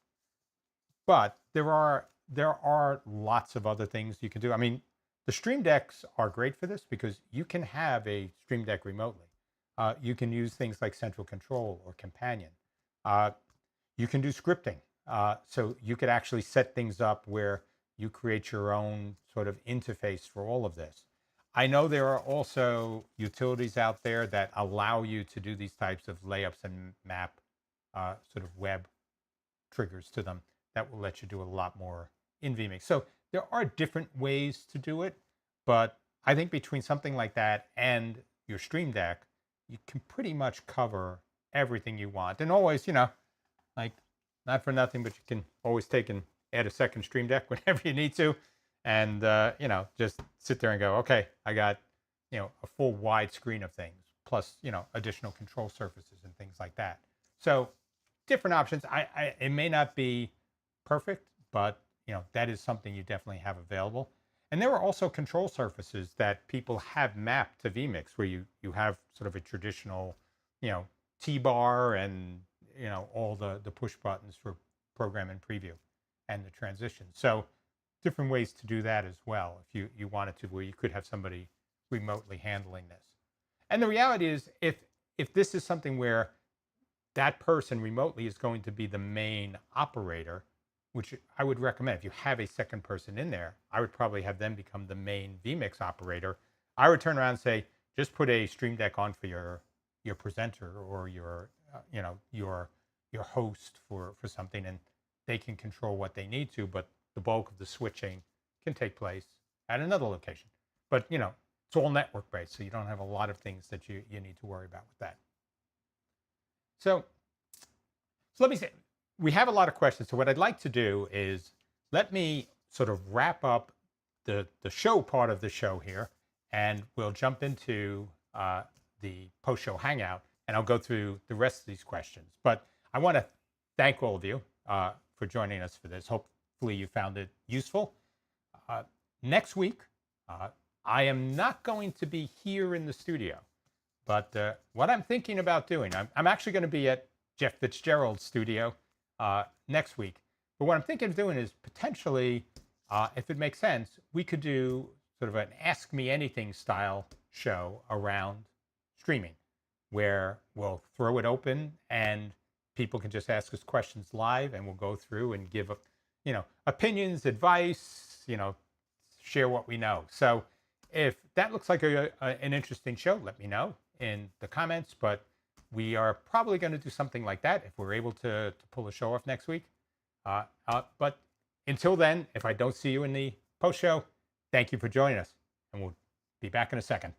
but there are lots of other things you can do. I mean, the Stream Decks are great for this because you can have a Stream Deck remotely. You can use things like Central Control or Companion. You can do scripting. So you could actually set things up where you create your own sort of interface for all of this. I know there are also utilities out there that allow you to do these types of layups and map sort of web triggers to them that will let you do a lot more in Vmix. So there are different ways to do it, but I think between something like that and your Stream Deck, you can pretty much cover everything you want. And always, you know, like, not for nothing, but you can always take and add a second Stream Deck whenever you need to, and you know, just sit there and go, okay, I got, you know, a full wide screen of things, plus, you know, additional control surfaces and things like that. So different options. It may not be perfect, but, you know, that is something you definitely have available. And there are also control surfaces that people have mapped to Vmix, where you have sort of a traditional, you know, T-bar and, you know, all the push buttons for program and preview and the transition. So different ways to do that as well, if you wanted to, where you could have somebody remotely handling this. And the reality is, if this is something where that person remotely is going to be the main operator, which I would recommend. If you have a second person in there, I would probably have them become the main vMix operator. I would turn around and say, just put a Stream Deck on for your presenter or your your host for something, and they can control what they need to, but the bulk of the switching can take place at another location. But it's all network based, so you don't have a lot of things that you need to worry about with that. So let me say, we have a lot of questions. So what I'd like to do is let me sort of wrap up the show part of the show here, and we'll jump into the post-show hangout, and I'll go through the rest of these questions. But I want to thank all of you for joining us for this. Hopefully you found it useful. Next week, I am not going to be here in the studio, but what I'm thinking about doing, I'm actually going to be at Jeff Fitzgerald's studio next week. But what I'm thinking of doing is potentially, if it makes sense, we could do sort of an Ask Me Anything style show around streaming, where we'll throw it open and people can just ask us questions live, and we'll go through and give opinions, advice, share what we know. So if that looks like an interesting show, let me know in the comments. But we are probably going to do something like that if we're able to pull a show off next week. But until then, if I don't see you in the post show, thank you for joining us, and we'll be back in a second.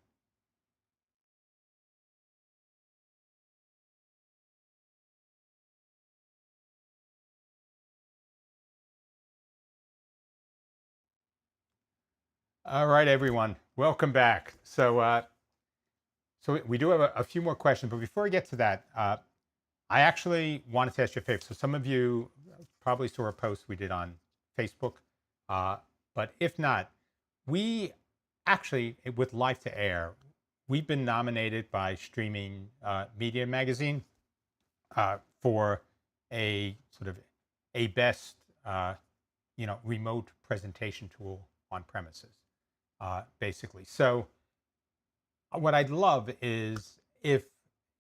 All right, everyone, welcome back. So we do have a few more questions, but before I get to that, I actually wanted to ask you a favor. So some of you probably saw a post we did on Facebook, but if not, we actually, with LiveToAir, we've been nominated by Streaming Media Magazine for a sort of a best remote presentation tool on premises, basically. So what I'd love is, if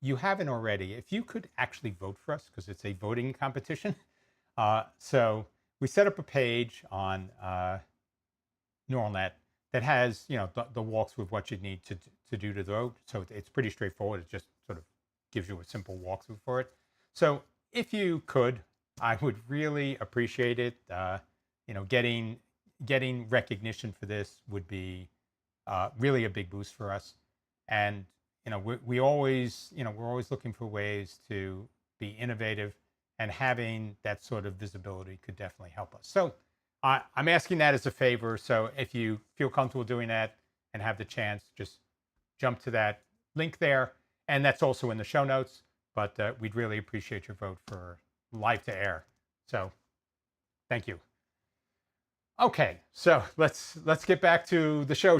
you haven't already, if you could actually vote for us, because it's a voting competition. So we set up a page on Gnural Net that has the walkthrough of what you need to do to vote. So it's pretty straightforward. It just sort of gives you a simple walkthrough for it. So if you could, I would really appreciate it. Getting recognition for this would be really a big boost for us. And we're always looking for ways to be innovative, and having that sort of visibility could definitely help us. So I'm asking that as a favor. So if you feel comfortable doing that and have the chance, just jump to that link there, and that's also in the show notes. But we'd really appreciate your vote for LiveToAir. So thank you. Okay, so let's get back to the show.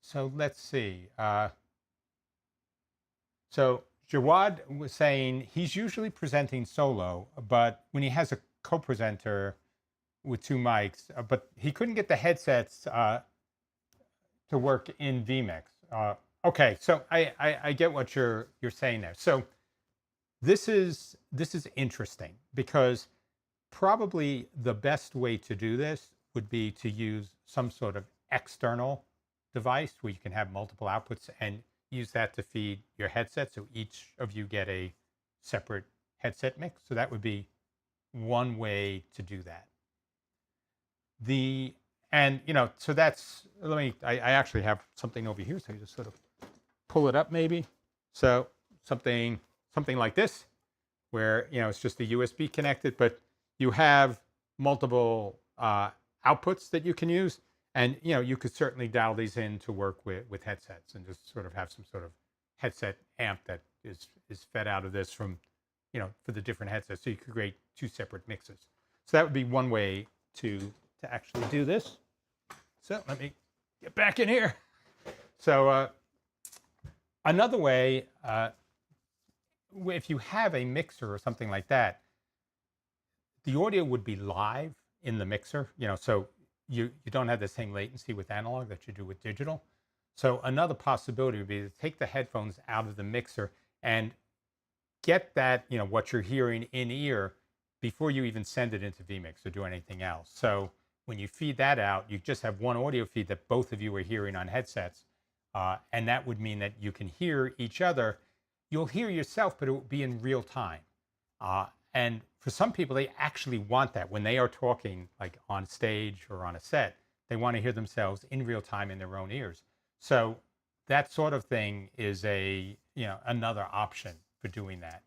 So let's see. So Jawad was saying he's usually presenting solo, but when he has a co-presenter with two mics, but he couldn't get the headsets to work in Vmix. Okay, so I get what you're saying there. So this is interesting, because probably the best way to do this would be to use some sort of external device where you can have multiple outputs and use that to feed your headset, so each of you get a separate headset mix. So that would be one way to do that. So that's, I actually have something over here, so you just sort of pull it up maybe. So something like this, where it's just a USB connected, but you have multiple outputs that you can use. And you could certainly dial these in to work with headsets, and just sort of have some sort of headset amp that is fed out of this from for the different headsets. So you could create two separate mixes. So that would be one way to actually do this. So let me get back in here. So another way, if you have a mixer or something like that, the audio would be live in the mixer. So you don't have the same latency with analog that you do with digital. So another possibility would be to take the headphones out of the mixer and get that, what you're hearing in ear before you even send it into Vmix or do anything else. So when you feed that out, you just have one audio feed that both of you are hearing on headsets. And that would mean that you can hear each other. You'll hear yourself, but it will be in real time. And for some people, they actually want that. When they are talking like on stage or on a set, they want to hear themselves in real time in their own ears. So that sort of thing is another option for doing that.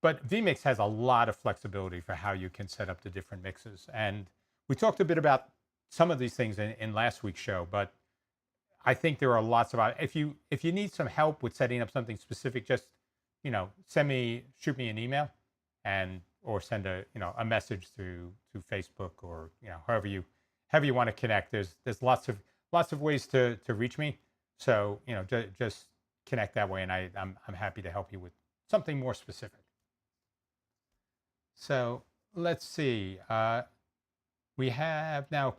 But Vmix has a lot of flexibility for how you can set up the different mixes. And we talked a bit about some of these things in last week's show, but I think there are lots of, if you need some help with setting up something specific, just, shoot me an email or send a message through Facebook or, however you want to connect. There's lots of ways to reach me. So, just connect that way. And I'm happy to help you with something more specific. So let's see. We have now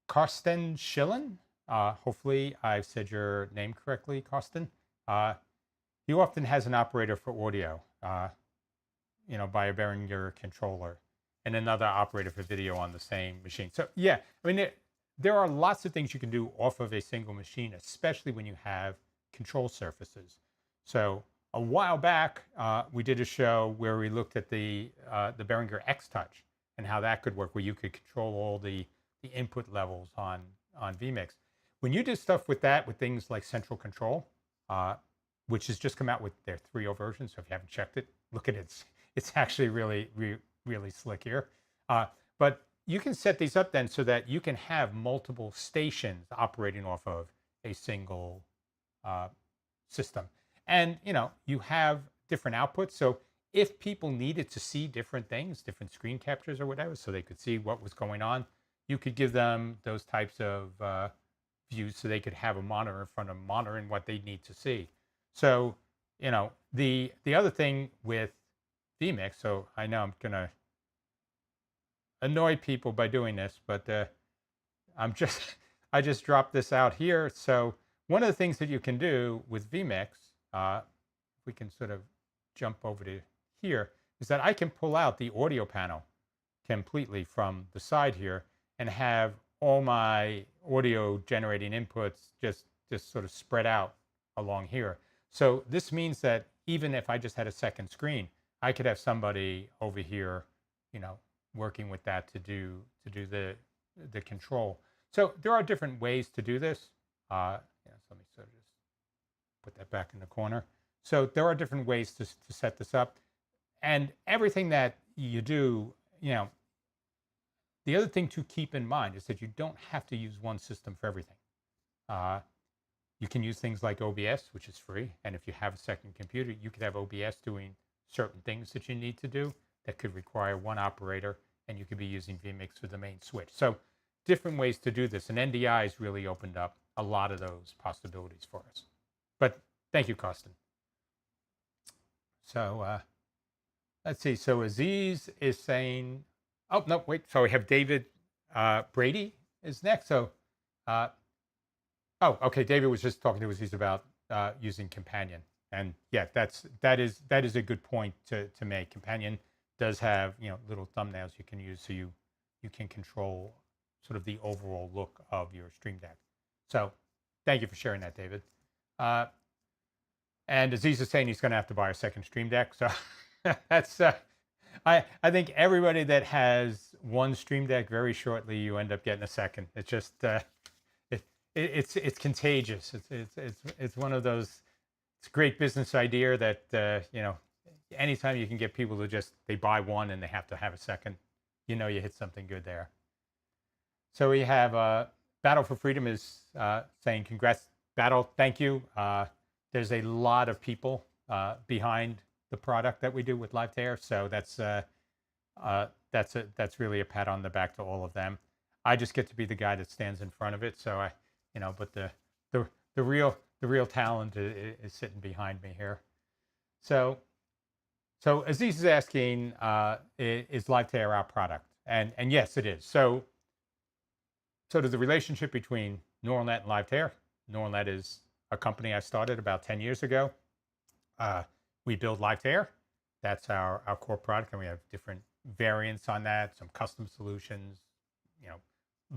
Karsten Schillen. Hopefully I've said your name correctly, Karsten. He often has an operator for audio, by a Behringer controller, and another operator for video on the same machine. So yeah, I mean, there are lots of things you can do off of a single machine, especially when you have control surfaces. So a while back, we did a show where we looked at the Behringer X-Touch and how that could work, where you could control all the input levels on Vmix. When you do stuff with that, with things like central control, which has just come out with their 3.0 version, so if you haven't checked it, look at it. It's actually really, really slick here. But you can set these up then so that you can have multiple stations operating off of a single system. And, you have different outputs. So if people needed to see different things, different screen captures or whatever, so they could see what was going on, you could give them those types of views so they could have a monitor in front of them, monitoring what they need to see. So, the other thing with Vmix, so I know I'm going to annoy people by doing this, but I just dropped this out here. So one of the things that you can do with Vmix, we can sort of jump over to here, is that I can pull out the audio panel completely from the side here and have all my audio generating inputs just sort of spread out along here. So this means that even if I just had a second screen, I could have somebody over here, working with that to do the control. So there are different ways to do this. So let me sort of just put that back in the corner. So there are different ways to set this up. And everything that you do, the other thing to keep in mind is that you don't have to use one system for everything. You can use things like OBS, which is free. And if you have a second computer, you could have OBS doing certain things that you need to do that could require one operator, and you could be using Vmix for the main switch. So different ways to do this. And NDI has really opened up a lot of those possibilities for us. But thank you, Karsten. So let's see. So Aziz is saying, oh, no, wait. So we have David Brady is next. So, oh, okay. David was just talking to Aziz about using Companion. And yeah, that is a good point to make. Companion does have little thumbnails you can use, so you can control sort of the overall look of your Stream Deck. So thank you for sharing that, David. And Aziz is saying he's going to have to buy a second Stream Deck. So that's I think everybody that has one Stream Deck, very shortly you end up getting a second. It's just it's contagious. It's one of those. It's a great business idea that anytime you can get people to they buy one and they have to have a second, you hit something good there. So we have Battle for Freedom is saying congrats, Battle. Thank you. There's a lot of people behind the product that we do with LiveToAir, so that's really a pat on the back to all of them. I just get to be the guy that stands in front of it. So but the real talent is sitting behind me here. So Aziz is asking, is LiveToAir our product? And yes, it is. So to the relationship between Gnural Net and LiveToAir, Gnural Net is a company I started about 10 years ago. We build LiveToAir. That's our core product, and we have different variants on that, some custom solutions, you know,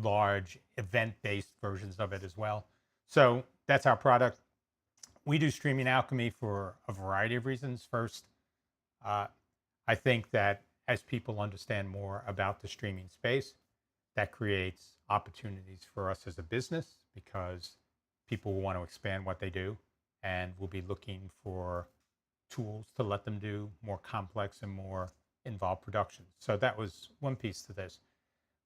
large event-based versions of it as well. So that's our product. We do Streaming Alchemy for a variety of reasons. First, I think that as people understand more about the streaming space, that creates opportunities for us as a business, because people will want to expand what they do and will be looking for tools to let them do more complex and more involved productions. So that was one piece to this.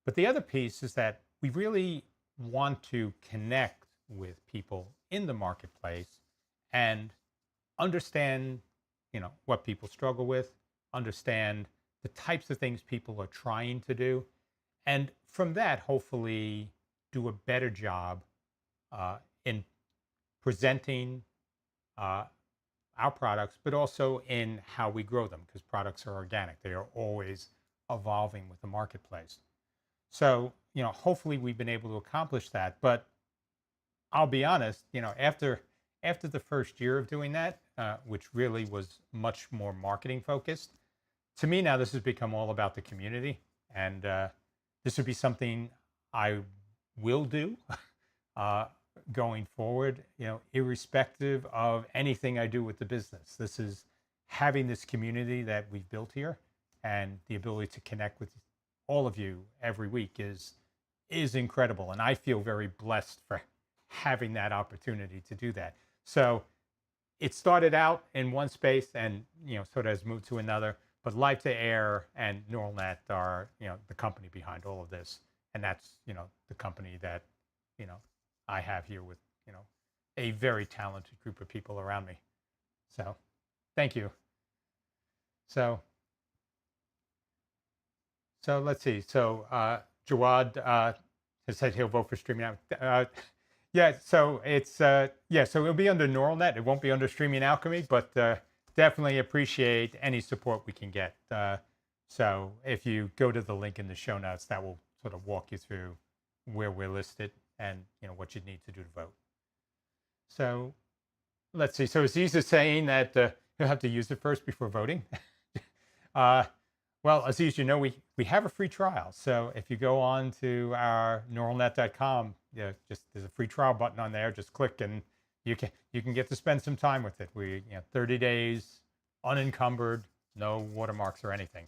But the other piece is that we really want to connect with people in the marketplace and understand, you know, what people struggle with, understand the types of things people are trying to do, and from that, hopefully do a better job in presenting our products, but also in how we grow them, because products are organic. They are always evolving with the marketplace. So, you know, hopefully we've been able to accomplish that. But I'll be honest, you know, after the first year of doing that, which really was much more marketing focused, to me now this has become all about the community. And this would be something I will do going forward, you know, irrespective of anything I do with the business. This is having this community that we've built here, and the ability to connect with all of you every week is incredible. And I feel very blessed for having that opportunity to do that. So it started out in one space and, you know, sort of has moved to another. But LiveToAir and Gnural Net are, you know, the company behind all of this. And that's, you know, the company that, you know, I have here with, you know, a very talented group of people around me. So thank you. So let's see. So Jawad has said he'll vote for Streaming Alchemy. Yeah, so it's so it'll be under Gnural Net. It won't be under Streaming Alchemy, but definitely appreciate any support we can get. So if you go to the link in the show notes, that will sort of walk you through where we're listed and, you know, what you need to do to vote. So let's see. So Aziz is saying that you'll have to use it first before voting. Well, Aziz, you know, we have a free trial. So if you go on to our gnuralnet.com, you know, just there's a free trial button on there. Just click and you can get to spend some time with it. 30 days, unencumbered, no watermarks or anything.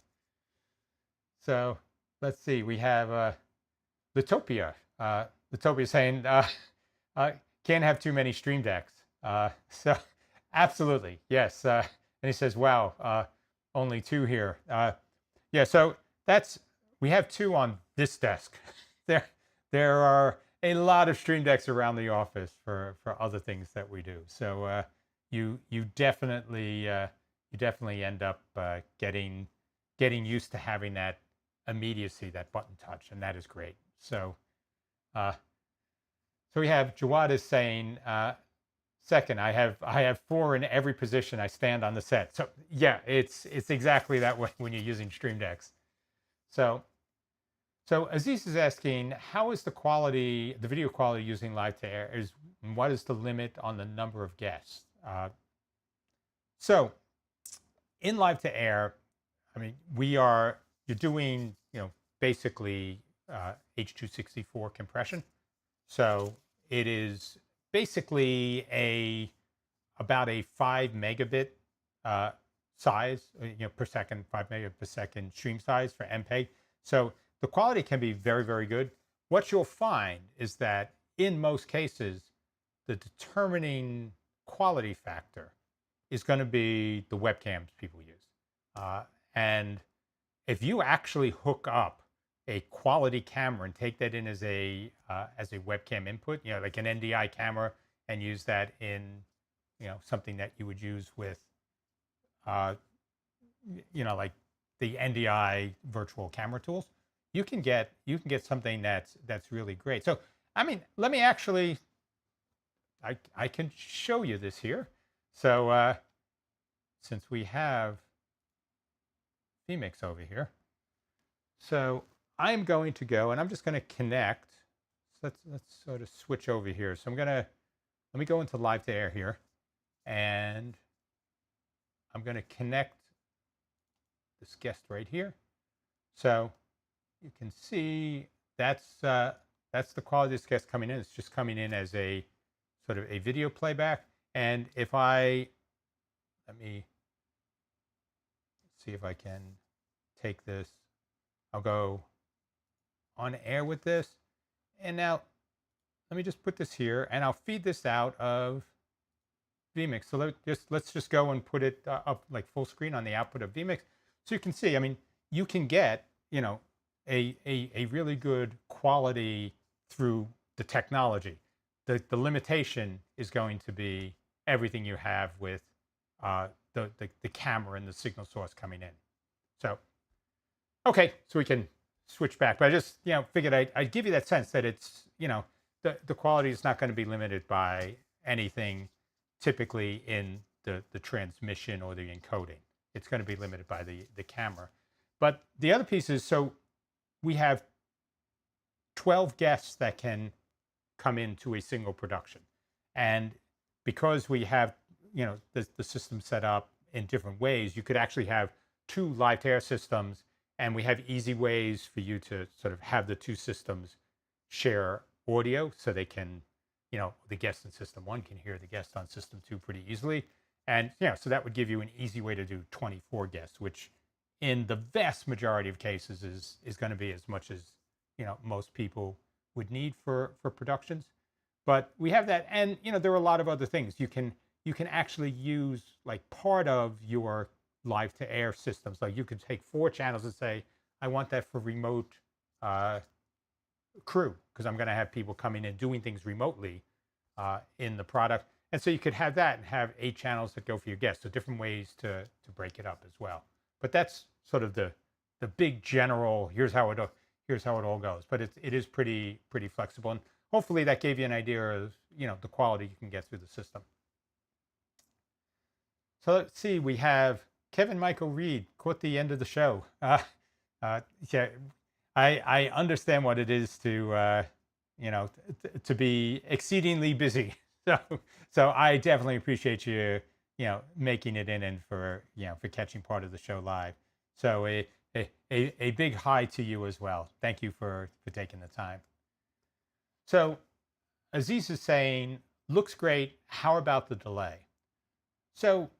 So let's see. We have LiveToAir. LiveToAir saying can't have too many Stream Decks. So absolutely, yes. And he says, wow, only 2 here. Yeah, so we have 2 on this desk. There are a lot of Stream Decks around the office for other things that we do. So you definitely end up getting used to having that immediacy, that button touch, and that is great. So we have Jawad is saying, second, I have 4 in every position I stand on the set. So yeah, it's exactly that way when you're using Stream Decks. So Aziz is asking, how is the video quality using LiveToAir? What is the limit on the number of guests? So in LiveToAir, I mean, you're doing, you know, basically H.264 compression. So it is basically about a 5 megabit size, you know, per second, 5 megabit per second stream size for MPEG. So the quality can be very, very good. What you'll find is that in most cases, the determining quality factor is going to be the webcams people use. And if you actually hook up a quality camera and take that in as a webcam input, you know, like an NDI camera, and use that in, you know, something that you would use with, you know, like the NDI virtual camera tools, you can get something that's really great. So I mean, let me actually, I can show you this here. So since we have Vmix over here, so I'm going to go and I'm just going to connect. So let's sort of switch over here. So I'm going to let me go into LiveToAir here, and I'm going to connect this guest right here. So you can see that's the quality of this guest coming in. It's just coming in as a sort of a video playback. And if let me see if I can take this. I'll go on air with this. And now let me just put this here, and I'll feed this out of Vmix. So let's just go and put it up like full screen on the output of Vmix. So you can see, I mean, you can get, a really good quality through the technology. The limitation is going to be everything you have with the camera and the signal source coming in. So, okay, so we can switch back. But I just, figured I'd give you that sense that it's, the quality is not going to be limited by anything typically in the transmission or the encoding. It's going to be limited by the camera. But the other piece is, so we have 12 guests that can come into a single production. And because we have, the system set up in different ways, you could actually have 2 LiveToAir systems, and we have easy ways for you to sort of have the 2 systems share audio, so they can, the guest in system 1 can hear the guest on system 2 pretty easily. And, so that would give you an easy way to do 24 guests, which in the vast majority of cases is going to be as much as, most people would need for productions. But we have that. And, there are a lot of other things. You can actually use like part of your LiveToAir systems. Like you could take 4 channels and say, I want that for remote crew, because I'm going to have people coming in doing things remotely in the product. And so you could have that and have 8 channels that go for your guests. So different ways to break it up as well. But that's sort of the big general, here's how it all goes. But it is pretty flexible. And hopefully that gave you an idea of, the quality you can get through the system. So let's see, we have Kevin Michael Reed, caught the end of the show. Yeah, I understand what it is to, to be exceedingly busy. So I definitely appreciate you, making it in and for catching part of the show live. So a big hi to you as well. Thank you for taking the time. So Aziz is saying, looks great. How about the delay? So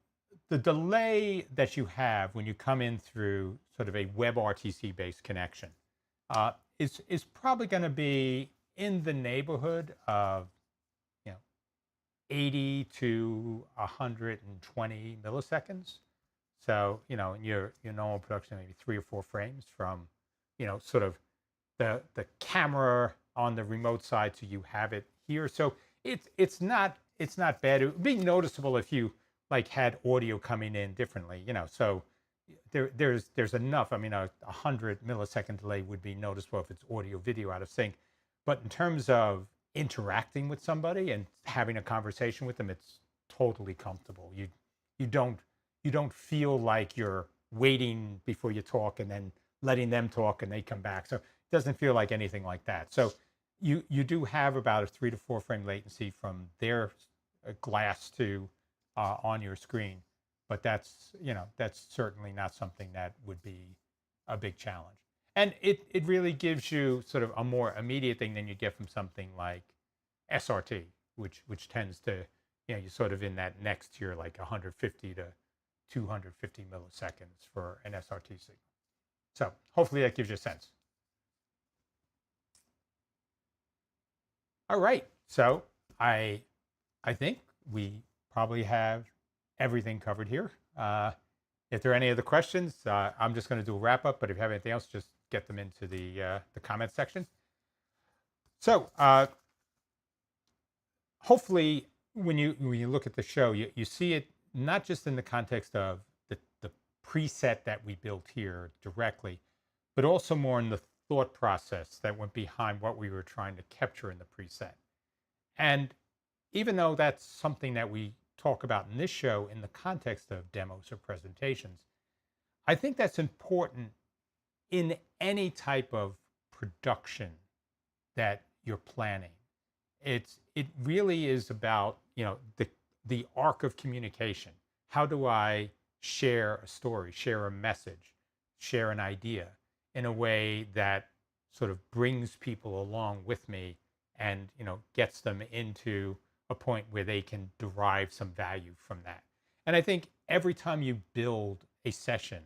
the delay that you have when you come in through sort of a WebRTC based connection is probably going to be in the neighborhood of 80 to 120 milliseconds. So, in your normal production, maybe 3 or 4 frames from, sort of the camera on the remote side to you have it here. So it's not bad. It would be noticeable if you like had audio coming in differently, so there's enough. I mean, a 100 millisecond delay would be noticeable if it's audio video out of sync. But in terms of interacting with somebody and having a conversation with them, it's totally comfortable. You don't feel like you're waiting before you talk and then letting them talk and they come back. So it doesn't feel like anything like that. So you do have about a 3 to 4 frame latency from their glass to on your screen, but that's certainly not something that would be a big challenge. And it really gives you sort of a more immediate thing than you get from something like SRT, which tends to, you're sort of in that next tier, like 150 to 250 milliseconds for an SRT signal. So hopefully that gives you a sense. All right, so I think we probably have everything covered here. If there are any other questions, I'm just going to do a wrap up, but if you have anything else, just get them into the comment section. So hopefully when you look at the show, you see it not just in the context of the preset that we built here directly, but also more in the thought process that went behind what we were trying to capture in the preset. And even though that's something that we talk about in this show in the context of demos or presentations, I think that's important in any type of production that you're planning. it really is about, the arc of communication. How do I share a story, share a message, share an idea in a way that sort of brings people along with me and, gets them into a point where they can derive some value from that. And I think every time you build a session,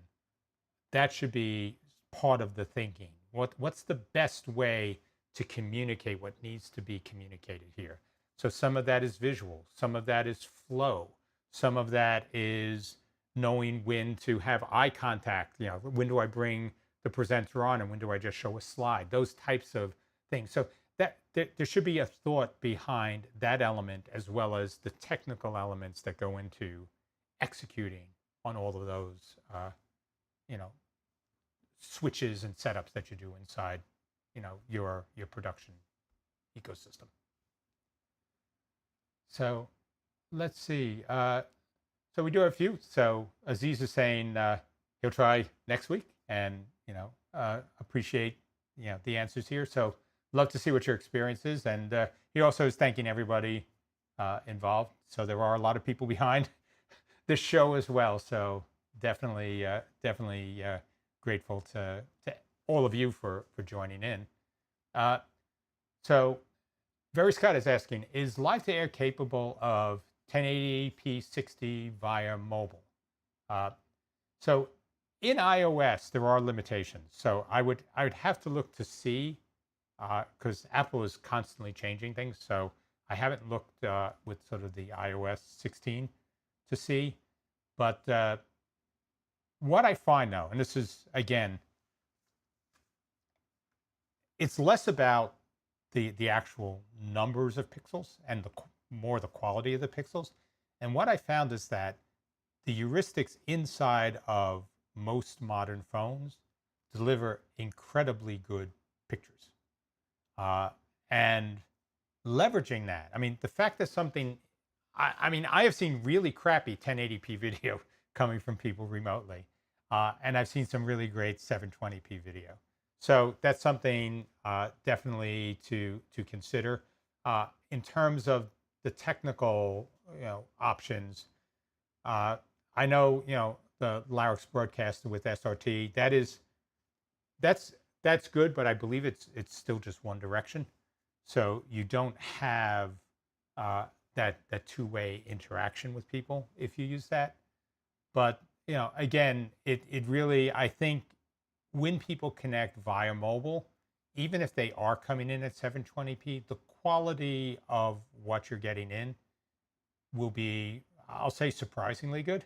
that should be part of the thinking. What's the best way to communicate what needs to be communicated here? So some of that is visual, some of that is flow, some of that is knowing when to have eye contact. When do I bring the presenter on and when do I just show a slide? Those types of things. So that there should be a thought behind that element, as well as the technical elements that go into executing on all of those, switches and setups that you do inside, your production ecosystem. So let's see. So we do have a few. So Aziz is saying he'll try next week, and appreciate the answers here. So love to see what your experience is, and he also is thanking everybody involved. So there are a lot of people behind this show as well. So definitely grateful to all of you for joining in. So Very Scott is asking, is LiveToAir capable of 1080p 60 via mobile? So in iOS, there are limitations. So I would have to look to see, because Apple is constantly changing things. So I haven't looked with sort of the iOS 16 to see. But what I find though, and this is, again, it's less about the actual numbers of pixels and more the quality of the pixels. And what I found is that the heuristics inside of most modern phones deliver incredibly good pictures. And leveraging that, I mean, the fact that something, I have seen really crappy 1080p video coming from people remotely. And I've seen some really great 720p video. So that's something definitely to consider. In terms of the technical options, I know the Larix broadcaster with SRT, that's good, but I believe it's still just one direction. So you don't have that two-way interaction with people if you use that. But again, it really, I think, when people connect via mobile, even if they are coming in at 720p, the quality of what you're getting in will be, I'll say, surprisingly good,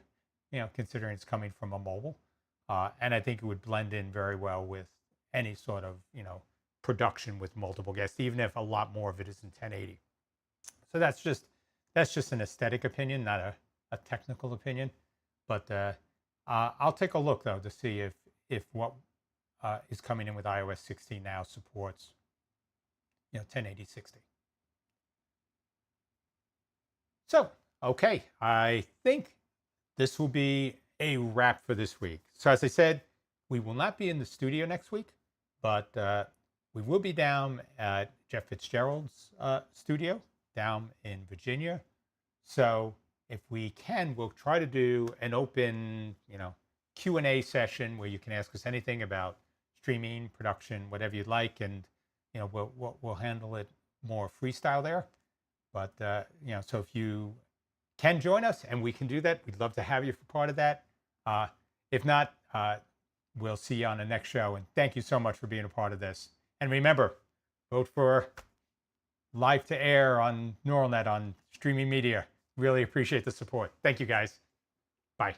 considering it's coming from a mobile. And I think it would blend in very well with any sort of, production with multiple guests, even if a lot more of it is in 1080. So that's just an aesthetic opinion, not a technical opinion. But I'll take a look though to see if what is coming in with iOS 16 now supports 1080 60. So okay, I think this will be a wrap for this week. So as I said, we will not be in the studio next week, but we will be down at Jeff Fitzgerald's studio down in Virginia. So if we can, we'll try to do an open Q&A session where you can ask us anything about streaming, production, whatever you'd like, and we'll handle it more freestyle there. But so if you can join us and we can do that, we'd love to have you for part of that. If not, we'll see you on the next show. And thank you so much for being a part of this. And remember, vote for LiveToAir on Gnural Net on streaming media. Really appreciate the support. Thank you, guys. Bye.